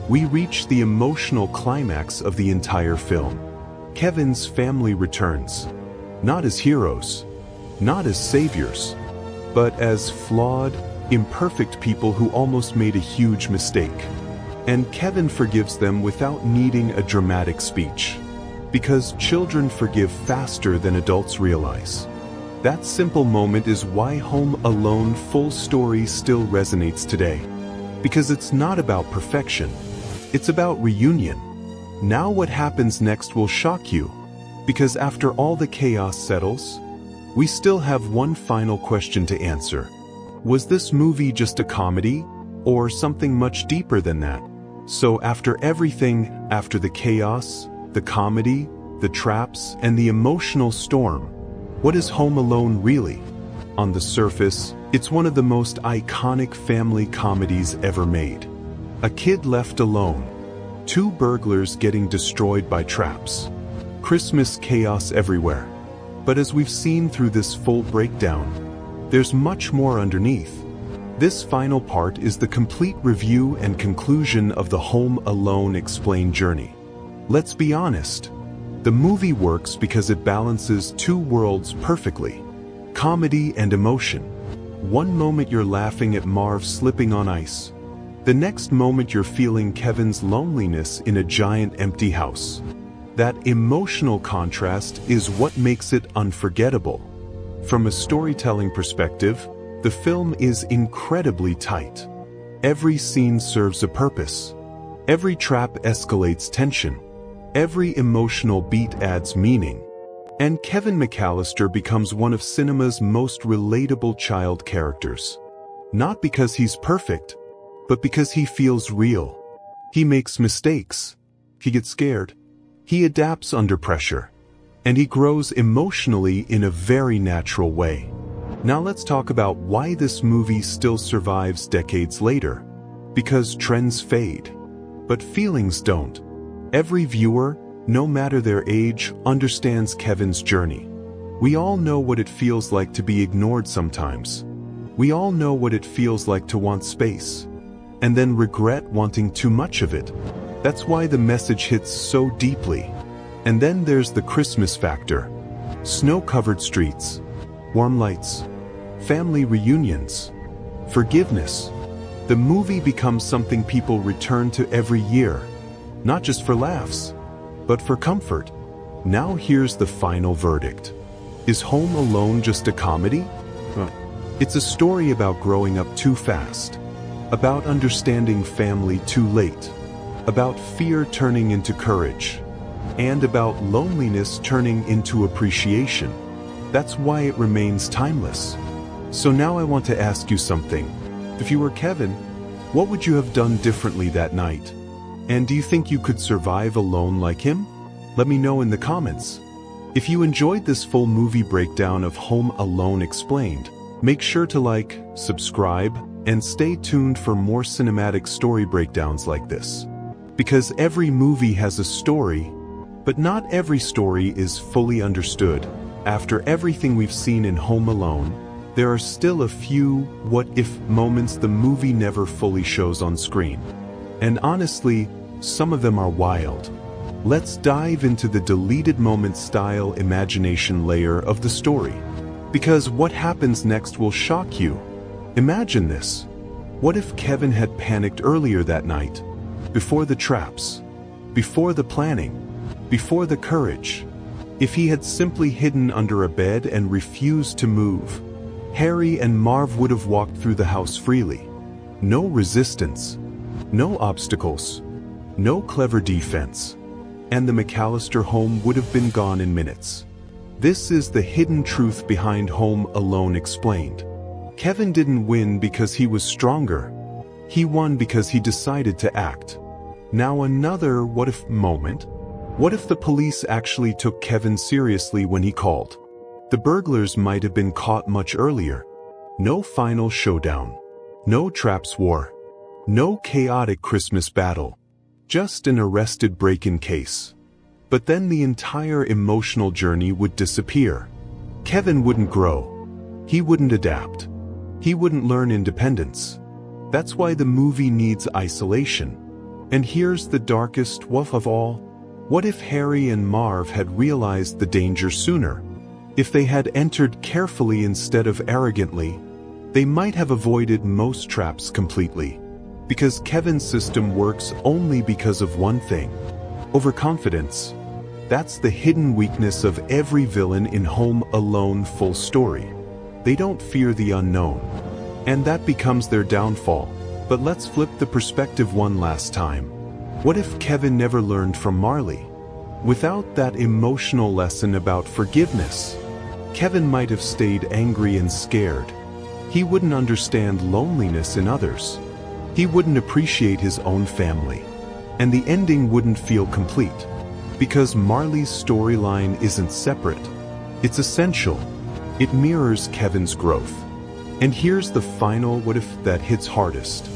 we reach the emotional climax of the entire film. Kevin's family returns. Not as heroes, not as saviors, but as flawed, imperfect people who almost made a huge mistake. And Kevin forgives them without needing a dramatic speech. Because children forgive faster than adults realize. That simple moment is why Home Alone full story still resonates today. Because it's not about perfection. It's about reunion. Now what happens next will shock you. Because after all the chaos settles, we still have one final question to answer. Was this movie just a comedy, or something much deeper than that? So after everything, after the chaos, the comedy, the traps, and the emotional storm, what is Home Alone really? On the surface, it's one of the most iconic family comedies ever made. A kid left alone. Two burglars getting destroyed by traps. Christmas chaos everywhere. But as we've seen through this full breakdown, there's much more underneath. This final part is the complete review and conclusion of the Home Alone Explained journey. Let's be honest. The movie works because it balances two worlds perfectly. Comedy and emotion. One moment you're laughing at Marv slipping on ice. The next moment you're feeling Kevin's loneliness in a giant empty house. That emotional contrast is what makes it unforgettable. From a storytelling perspective, the film is incredibly tight. Every scene serves a purpose. Every trap escalates tension. Every emotional beat adds meaning. And Kevin McCallister becomes one of cinema's most relatable child characters. Not because he's perfect, but because he feels real. He makes mistakes. He gets scared. He adapts under pressure. And he grows emotionally in a very natural way. Now let's talk about why this movie still survives decades later. Because trends fade, but feelings don't. Every viewer, no matter their age, understands Kevin's journey. We all know what it feels like to be ignored sometimes. We all know what it feels like to want space, and then regret wanting too much of it. That's why the message hits so deeply. And then there's the Christmas factor. Snow-covered streets, warm lights, family reunions, forgiveness. The movie becomes something people return to every year, not just for laughs, but for comfort. Now here's the final verdict. Is Home Alone just a comedy? It's a story about growing up too fast, about understanding family too late, about fear turning into courage, and about loneliness turning into appreciation. That's why it remains timeless. So now I want to ask you something. If you were Kevin, what would you have done differently that night? And do you think you could survive alone like him? Let me know in the comments. If you enjoyed this full movie breakdown of Home Alone Explained, make sure to like, subscribe, and stay tuned for more cinematic story breakdowns like this. Because every movie has a story, but not every story is fully understood. After everything we've seen in Home Alone, there are still a few what-if moments the movie never fully shows on screen. And honestly, some of them are wild. Let's dive into the deleted moment style imagination layer of the story. Because what happens next will shock you. Imagine this. What if Kevin had panicked earlier that night? Before the traps, before the planning, before the courage. If he had simply hidden under a bed and refused to move, Harry and Marv would have walked through the house freely. No resistance, no obstacles, no clever defense. And the McCallister home would have been gone in minutes. This is the hidden truth behind Home Alone Explained. Kevin didn't win because he was stronger. He won because he decided to act. Now another what-if moment. What if the police actually took Kevin seriously when he called? The burglars might have been caught much earlier. No final showdown. No traps war. No chaotic Christmas battle. Just an arrested break-in case. But then the entire emotional journey would disappear. Kevin wouldn't grow. He wouldn't adapt. He wouldn't learn independence. That's why the movie needs isolation. And here's the darkest what of all. What if Harry and Marv had realized the danger sooner? If they had entered carefully instead of arrogantly, they might have avoided most traps completely. Because Kevin's system works only because of one thing: overconfidence. That's the hidden weakness of every villain in Home Alone full story. They don't fear the unknown. And that becomes their downfall. But let's flip the perspective one last time. What if Kevin never learned from Marley? Without that emotional lesson about forgiveness, Kevin might have stayed angry and scared. He wouldn't understand loneliness in others. He wouldn't appreciate his own family. And the ending wouldn't feel complete. Because Marley's storyline isn't separate. It's essential. It mirrors Kevin's growth. And here's the final what if that hits hardest.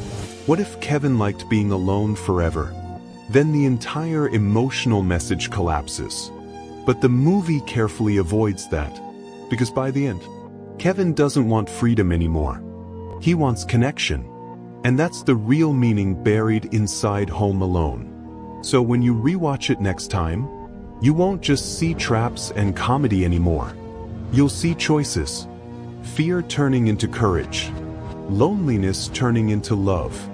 What if Kevin liked being alone forever? Then the entire emotional message collapses. But the movie carefully avoids that. Because by the end, Kevin doesn't want freedom anymore. He wants connection. And that's the real meaning buried inside Home Alone. So when you rewatch it next time, you won't just see traps and comedy anymore. You'll see choices. Fear turning into courage. Loneliness turning into love.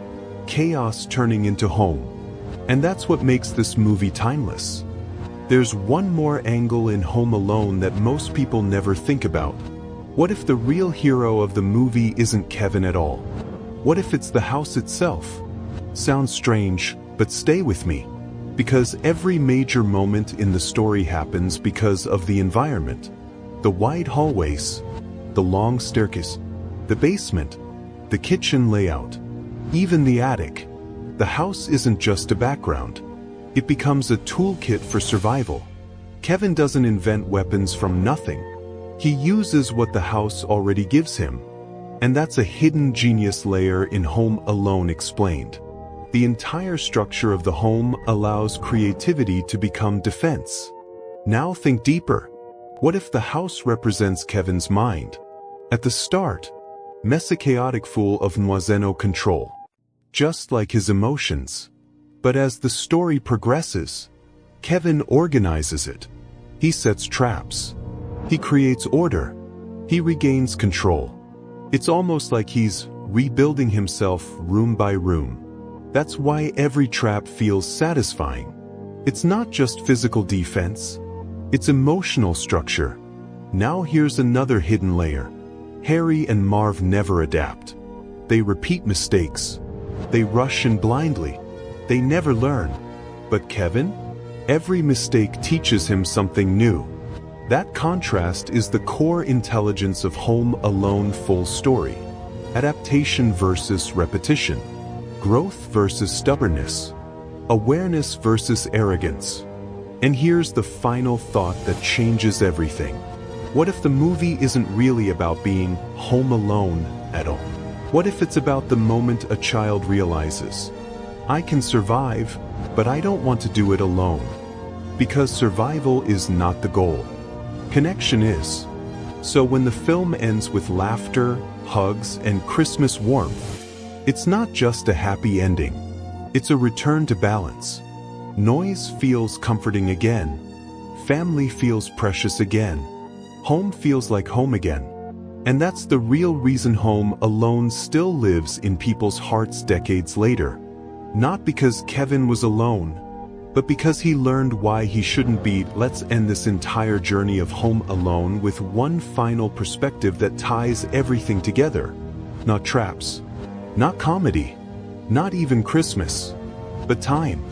Chaos turning into home. And that's what makes this movie timeless. There's one more angle in Home Alone that most people never think about. What if the real hero of the movie isn't Kevin at all? What if it's the house itself? Sounds strange, but stay with me. Because every major moment in the story happens because of the environment. The wide hallways, the long staircase, the basement, the kitchen layout, even the attic. The house isn't just a background. It becomes a toolkit for survival. Kevin doesn't invent weapons from nothing. He uses what the house already gives him. And that's a hidden genius layer in Home Alone Explained. The entire structure of the home allows creativity to become defense. Now think deeper. What if the house represents Kevin's mind? At the start, messy chaotic full of no control, just like his emotions. But as the story progresses, Kevin organizes it. He sets traps. He creates order. He regains control. It's almost like he's rebuilding himself room by room. That's why every trap feels satisfying. It's not just physical defense. It's emotional structure. Now here's another hidden layer. Harry and Marv never adapt. They repeat mistakes. They rush in blindly. They never learn. But Kevin? Every mistake teaches him something new. That contrast is the core intelligence of Home Alone full story. Adaptation versus repetition. Growth versus stubbornness. Awareness versus arrogance. And here's the final thought that changes everything. What if the movie isn't really about being home alone at all? What if it's about the moment a child realizes, I can survive, but I don't want to do it alone? Because survival is not the goal. Connection is. So when the film ends with laughter, hugs, and Christmas warmth, it's not just a happy ending. It's a return to balance. Noise feels comforting again. Family feels precious again. Home feels like home again. And that's the real reason Home Alone still lives in people's hearts decades later. Not because Kevin was alone, but because he learned why he shouldn't be. Let's end this entire journey of Home Alone with one final perspective that ties everything together. Not traps, not comedy, not even Christmas, but time.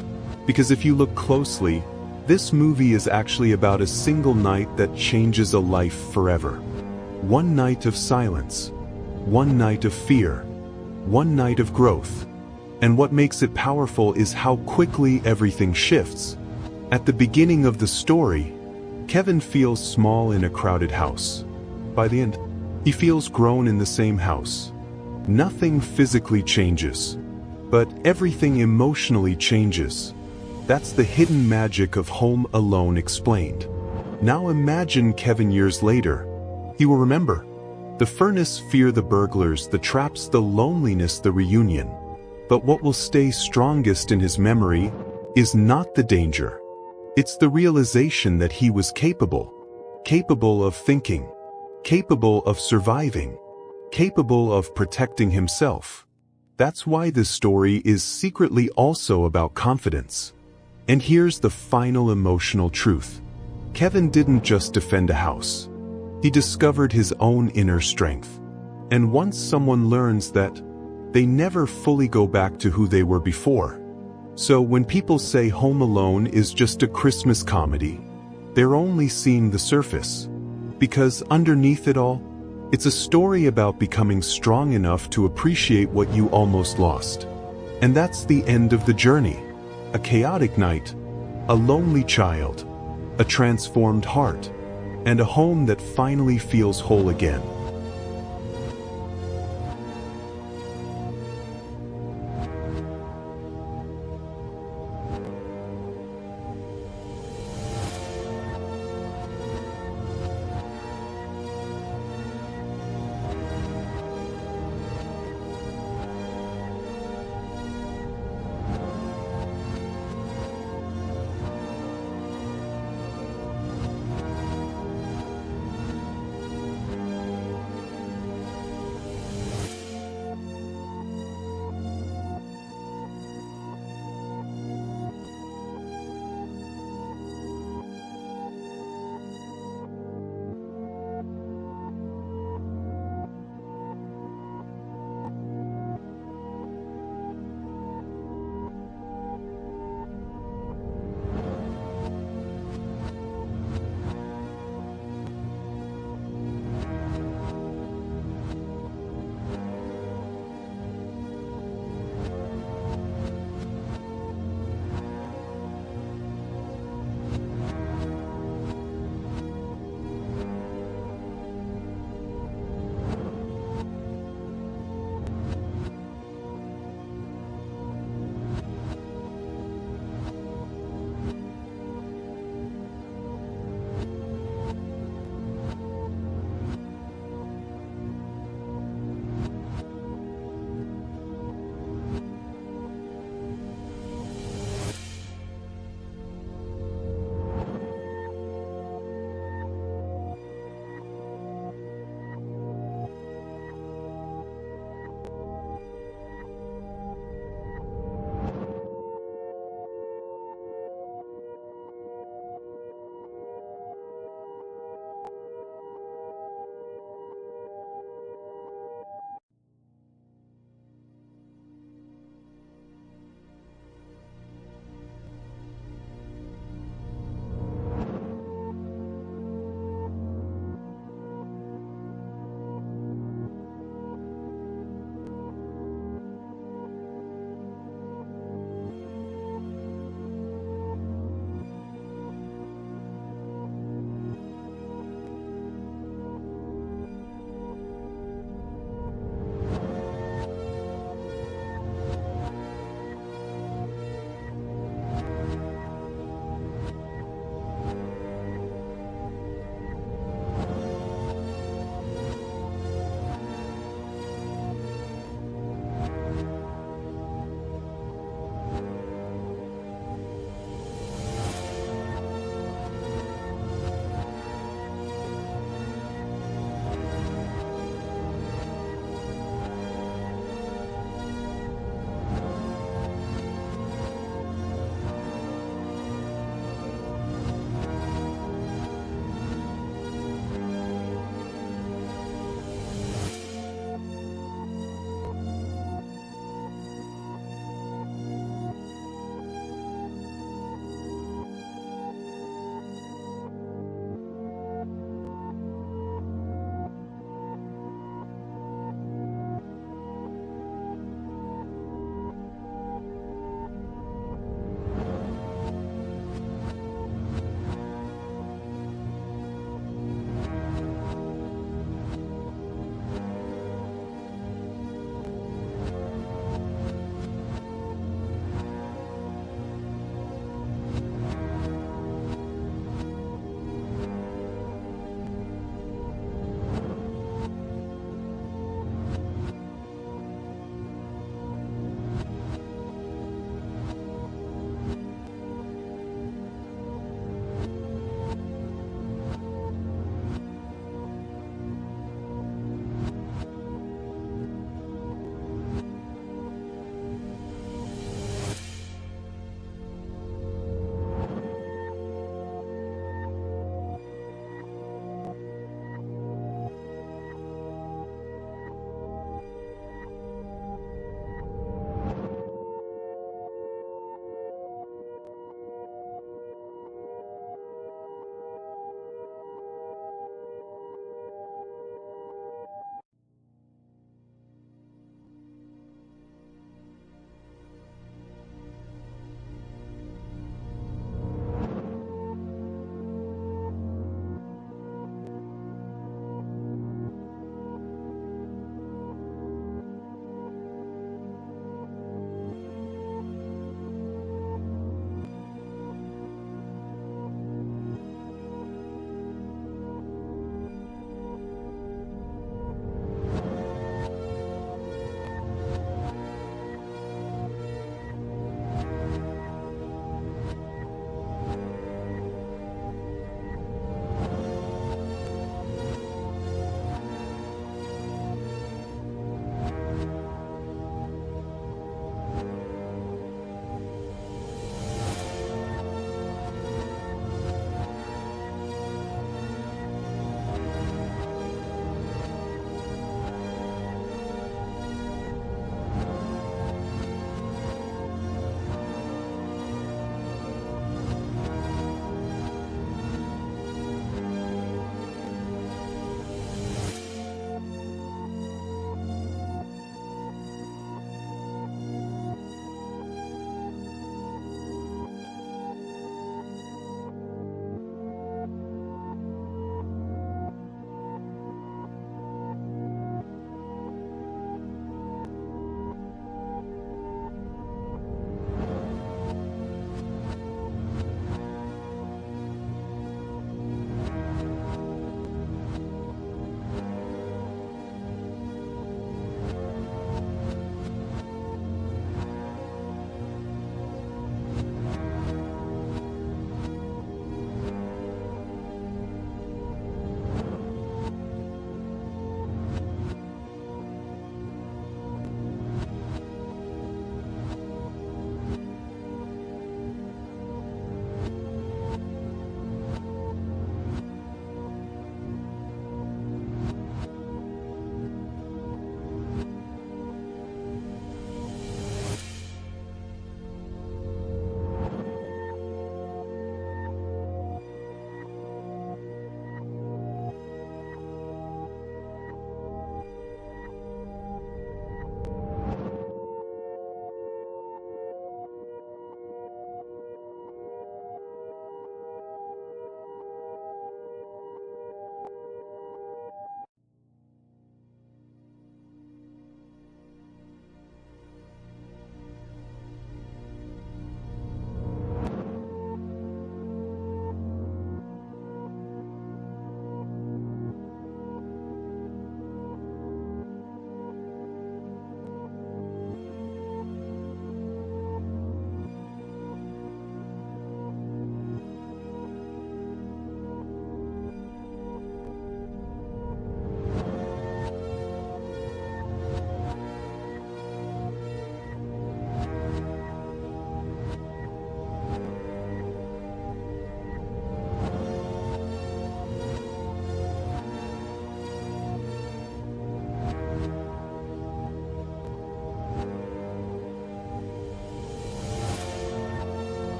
Because if you look closely, this movie is actually about a single night that changes a life forever. One night of silence, one night of fear, one night of growth. And what makes it powerful is how quickly everything shifts. At the beginning of the story, Kevin feels small in a crowded house. By the end, he feels grown in the same house. Nothing physically changes, but everything emotionally changes. That's the hidden magic of Home Alone Explained. Now imagine Kevin years later. He will remember the furnace, fear, the burglars, the traps, the loneliness, the reunion. But what will stay strongest in his memory is not the danger. It's the realization that he was capable of thinking, capable of surviving, capable of protecting himself. That's why this story is secretly also about confidence. And here's the final emotional truth. Kevin didn't just defend a house. He discovered his own inner strength. And once someone learns that, they never fully go back to who they were before. So when people say Home Alone is just a Christmas comedy, they're only seeing the surface. Because underneath it all, it's a story about becoming strong enough to appreciate what you almost lost. And that's the end of the journey. A chaotic night, a lonely child, a transformed heart, and a home that finally feels whole again.